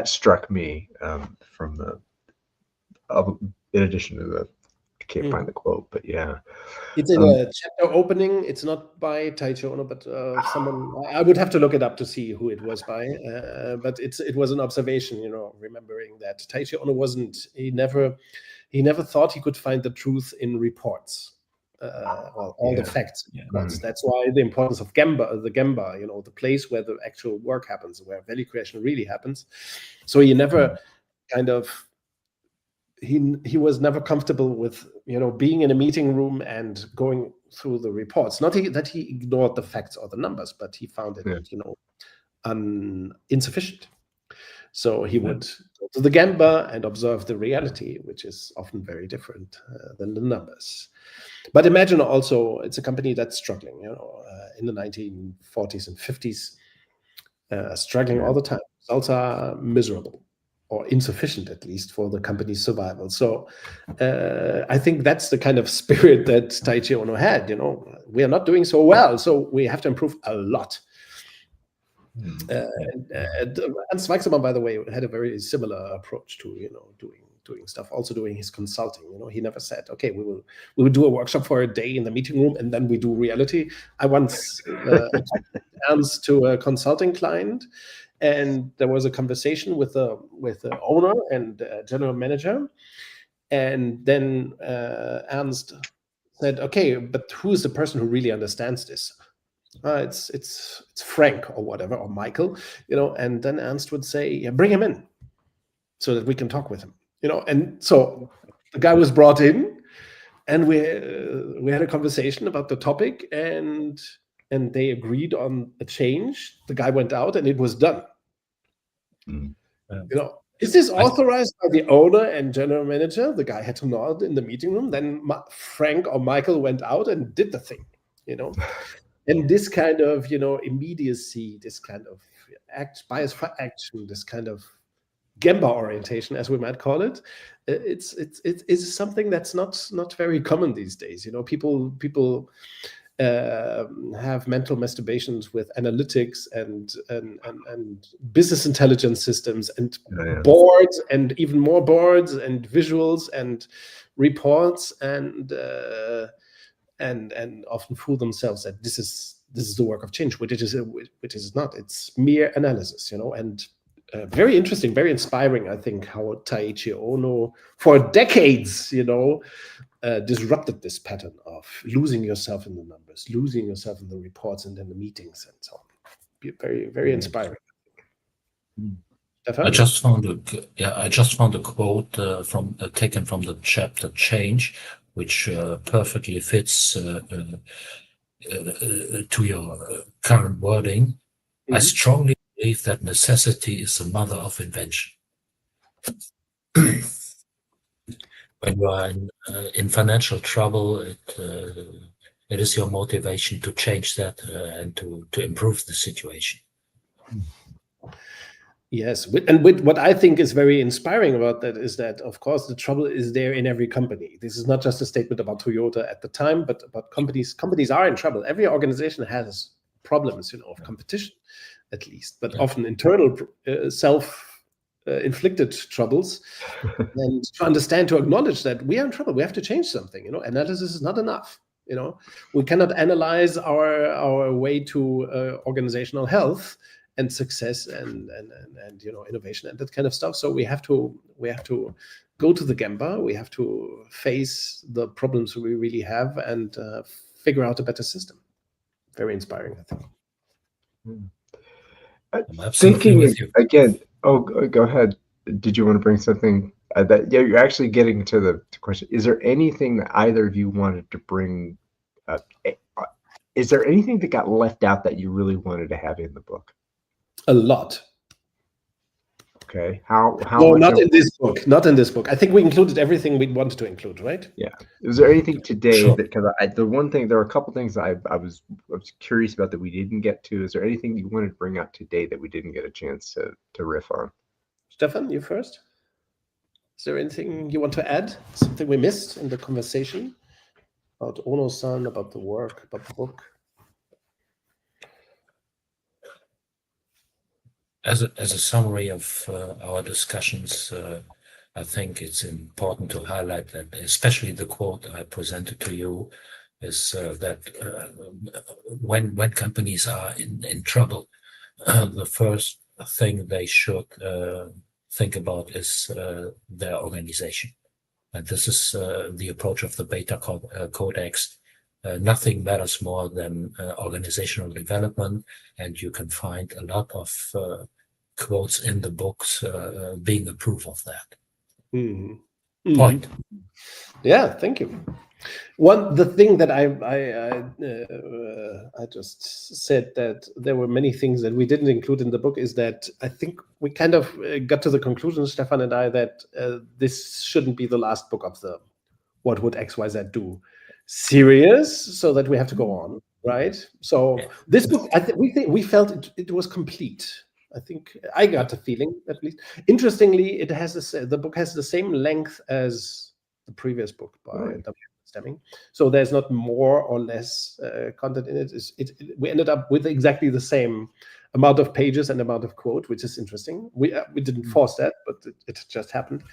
A: struck me from in addition to the, I can't find the quote, but yeah.
B: It's in a chapter opening. It's not by Taiichi Ohno, but someone, I would have to look it up to see who it was by. But it was an observation, remembering that Taiichi Ohno he never thought he could find the truth in reports. All the facts. That's why the importance of the Gemba, the place where the actual work happens, where value creation really happens. So he never he was never comfortable with being in a meeting room and going through the reports. Not that he ignored the facts or the numbers, but he found it insufficient. So he would go to the Gemba and observe the reality, which is often very different than the numbers. But imagine also, it's a company that's struggling, in the 1940s and 50s, struggling all the time. Results are miserable, or insufficient at least, for the company's survival. So I think that's the kind of spirit that Taiichi Ohno had. We are not doing so well, so we have to improve a lot. And Weichselbaum, by the way, had a very similar approach to doing stuff, also doing his consulting. He never said, okay, we will do a workshop for a day in the meeting room and then we do reality. I once Ernst to a consulting client, and there was a conversation with the owner and general manager, and then Ernst said, okay, but who is the person who really understands this? It's Frank or whatever, or Michael, and then Ernst would say, yeah, bring him in so that we can talk with him, and so the guy was brought in, and we had a conversation about the topic, and and they agreed on a change. The guy went out and it was done. Is this authorized by the owner and general manager? The guy had to nod in the meeting room. Then Frank or Michael went out and did the thing, And this kind of, immediacy, this kind of bias for action, this kind of Gemba orientation, as we might call it, it's something that's not very common these days. People have mental masturbations with analytics and business intelligence systems and boards, and even more boards and visuals and reports, and often fool themselves that this is the work of change, which it is not. It's mere analysis, and very interesting, very inspiring. I think how Taiichi Ohno for decades, disrupted this pattern of losing yourself in the numbers, losing yourself in the reports and in the meetings and so on. Very, very inspiring.
C: I just found a quote taken from the chapter Change, which perfectly fits to your current wording. I strongly believe that necessity is the mother of invention. When you are in financial trouble, it is your motivation to change that and to improve the situation.
B: Yes, and what I think is very inspiring about that is that, of course, the trouble is there in every company. This is not just a statement about Toyota at the time, but about companies. Companies are in trouble. Every organization has problems, of competition, at least, but often internal self-inflicted troubles. And to understand, to acknowledge that we are in trouble, we have to change something. Analysis is not enough. We cannot analyze our way to organizational health and success and innovation and that kind of stuff. So we have to go to the Gemba. We have to face the problems we really have and figure out a better system. Very inspiring, I think.
A: Thinking again. Oh, go ahead. Did you want to bring something? You're actually getting to the question. Is there anything that either of you wanted to bring up? Is there anything that got left out that you really wanted to have in the book?
B: A lot.
A: Okay. How
B: no, not in this book. Not in this book. I think we included everything we wanted to include, right?
A: Yeah. Is there anything today that, because there are a couple things that I was curious about that we didn't get to. Is there anything you wanted to bring up today that we didn't get a chance to riff on?
B: Stefan, you first. Is there anything you want to add? Something we missed in the conversation about Ohno-san, about the work, about the book?
C: As a summary of our discussions, I think it's important to highlight that, especially the quote I presented to you, is that when companies are in trouble, the first thing they should think about is their organization. And this is the approach of the BetaCodex. Nothing matters more than organizational development, and you can find a lot of quotes in the books being a proof of that. Point.
B: Yeah, thank you. The thing that I just said that there were many things that we didn't include in the book is that I think we kind of got to the conclusion, Stefan and I, that this shouldn't be the last book of the What Would XYZ Do series, so that we have to go on, right? So this book, we felt it was complete. I think I got the feeling, at least. Interestingly, it has the book has the same length as the previous book by W. Schmeing. So there's not more or less content in it. We ended up with exactly the same amount of pages and amount of quote, which is interesting. We didn't force that, but it just happened.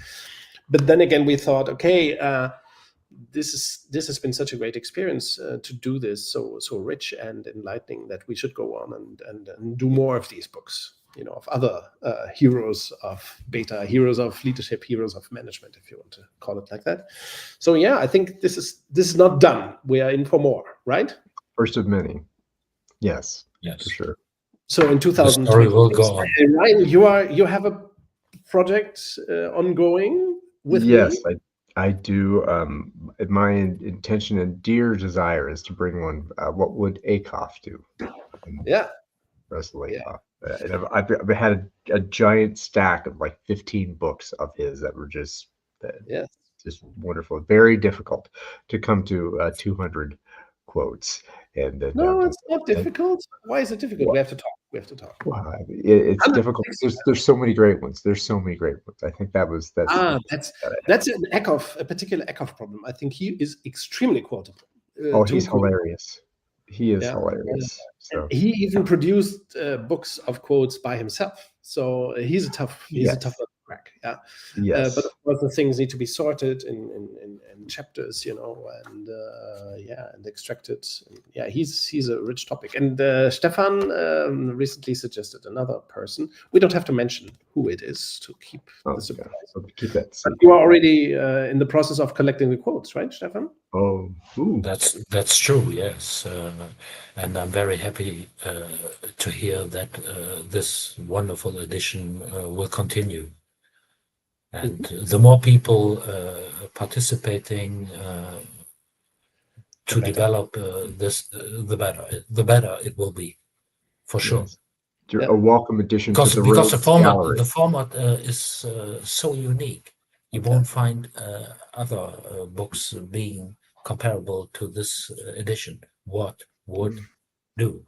B: But then again, we thought, okay, this has been such a great experience to do this so rich and enlightening that we should go on and do more of these books, of other heroes of beta, heroes of leadership, heroes of management, if you want to call it like that. So yeah, I think this is not done. We are in for more, right?
A: First of many. Yes,
C: for
A: sure.
B: So in 2020,
C: the story will go on.
B: Ryan, you have a project ongoing with
A: me? Yes, I do. My intention and dear desire is to bring one. What would Akoff do?
B: Yeah.
A: Russell
B: Yeah.
A: Akoff. And I've had a giant stack of like 15 books of his that were just wonderful. Very difficult to come to 200 quotes. And
B: no, it's not difficult. Why is it difficult? We have to talk. We have to talk.
A: Well, it's difficult. There's so many great ones. There's so many great ones. I think that's
B: an Eckhoff, a particular Eckhoff problem. I think he is extremely quotable.
A: He's hilarious. He is hilarious. So.
B: He even produced books of quotes by himself. So he's a tough one to crack. Yeah.
A: Yes.
B: But of course, the things need to be sorted in chapters, and and extracted. Yeah, he's a rich topic. And Stefan recently suggested another person. We don't have to mention who it is to keep the surprise.
A: So keep that.
B: But you are already in the process of collecting the quotes, right, Stefan?
A: Oh,
C: that's true. Yes, and I'm very happy to hear that this wonderful edition will continue. And the more people participating to develop this, the better it will be, for sure.
A: Yes. A welcome addition
C: because
A: to
C: the format is so unique. You won't find other books being comparable to this edition. What would do?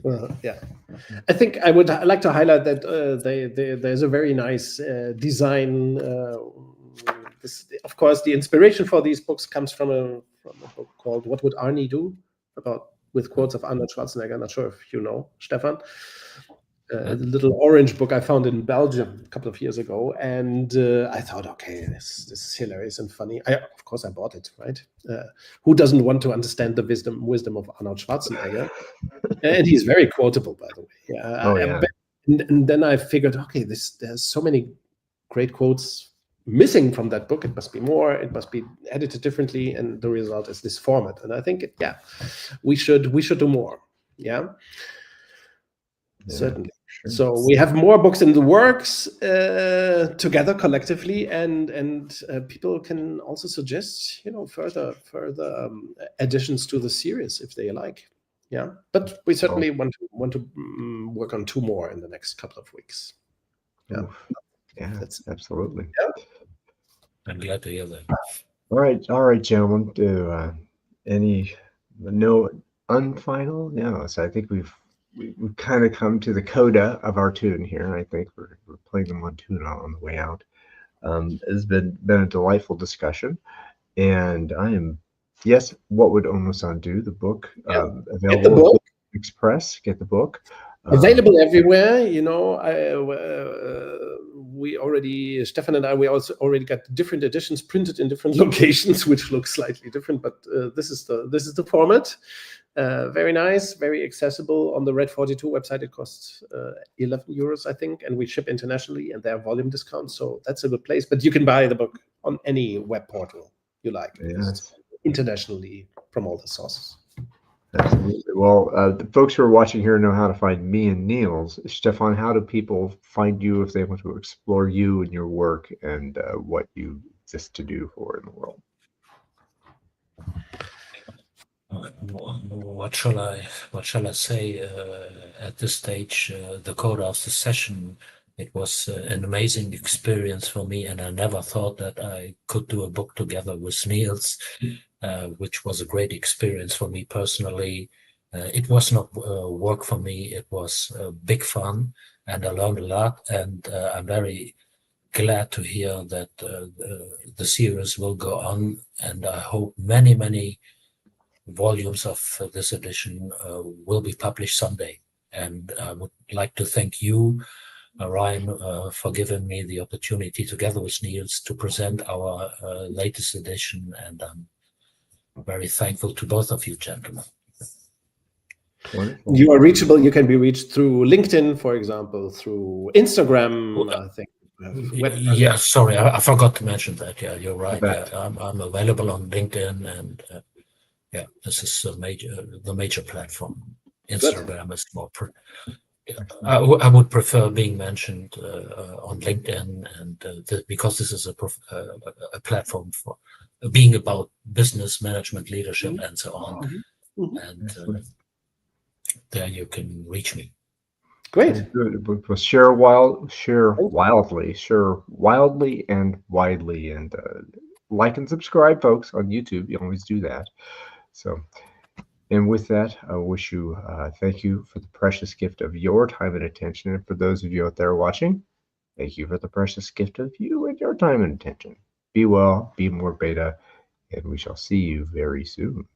B: Well, yeah, I think I would like to highlight that there's a very nice design. Of course, the inspiration for these books comes from a book called "What Would Arnie Do?" with quotes of Arnold Schwarzenegger. Not sure if you know, Stefan. A little orange book I found in Belgium a couple of years ago, and I thought, okay, this is hilarious and funny. Of course, I bought it. Right? Who doesn't want to understand the wisdom of Arnold Schwarzenegger? And he's very quotable, by the way. And then I figured, okay, there's so many great quotes missing from that book. It must be more. It must be edited differently, and the result is this format. And I think, we should do more. Yeah. Certainly. Sure. So we have more books in the works together collectively, and people can also suggest, further additions to the series if they like. Yeah, but we certainly want to work on 2 more in the next couple of weeks. Yeah,
A: that's absolutely.
B: Yeah.
C: I'm glad to hear that.
A: All right, gentlemen. No unfinal? No. So I think we've kind of come to the coda of our tune here. I think we're playing them on tune on the way out. It's been a delightful discussion, and I am. Yes, What Would Ohno-San Do? The book available.
B: Get the book.
A: Express. Get the book.
B: Available everywhere. Stefan and I, we also already got different editions printed in different locations, which look slightly different. But this is the format. Very nice, very accessible. On the Red 42 website, it costs 11 euros, I think, and we ship internationally, and there are volume discounts, so that's a good place. But you can buy the book on any web portal you like.
A: Yes.
B: Internationally from all the sources.
A: Absolutely. Well, the folks who are watching here know how to find me and Niels. Stefan, how do people find you if they want to explore you and your work and what you exist to do in the world?
C: What shall I say at this stage? The coda of the session. It was an amazing experience for me, and I never thought that I could do a book together with Niels, which was a great experience for me personally. It was not work for me. It was big fun, and I learned a lot, and I'm very glad to hear that the series will go on, and I hope many volumes of this edition will be published someday. And I would like to thank you, Ryan, for giving me the opportunity together with Niels to present our latest edition, and I'm very thankful to both of you, gentlemen.
A: Wonderful.
B: You are reachable. You can be reached through LinkedIn, for example, through Instagram, I think.
C: Yeah, sorry, I forgot to mention that. Yeah, you're right. I'm available on LinkedIn, and this is the major platform. Instagram is more I would prefer being mentioned on LinkedIn, and because this is a platform for being about business management, leadership, and so on. And there you can reach me.
B: Great.
A: Good. Well, share wildly and widely, and like and subscribe, folks, on YouTube. You always do that. So, and with that, I wish you thank you for the precious gift of your time and attention, and for those of you out there watching, thank you for the precious gift of you and your time and attention. Be well, be more beta, and we shall see you very soon.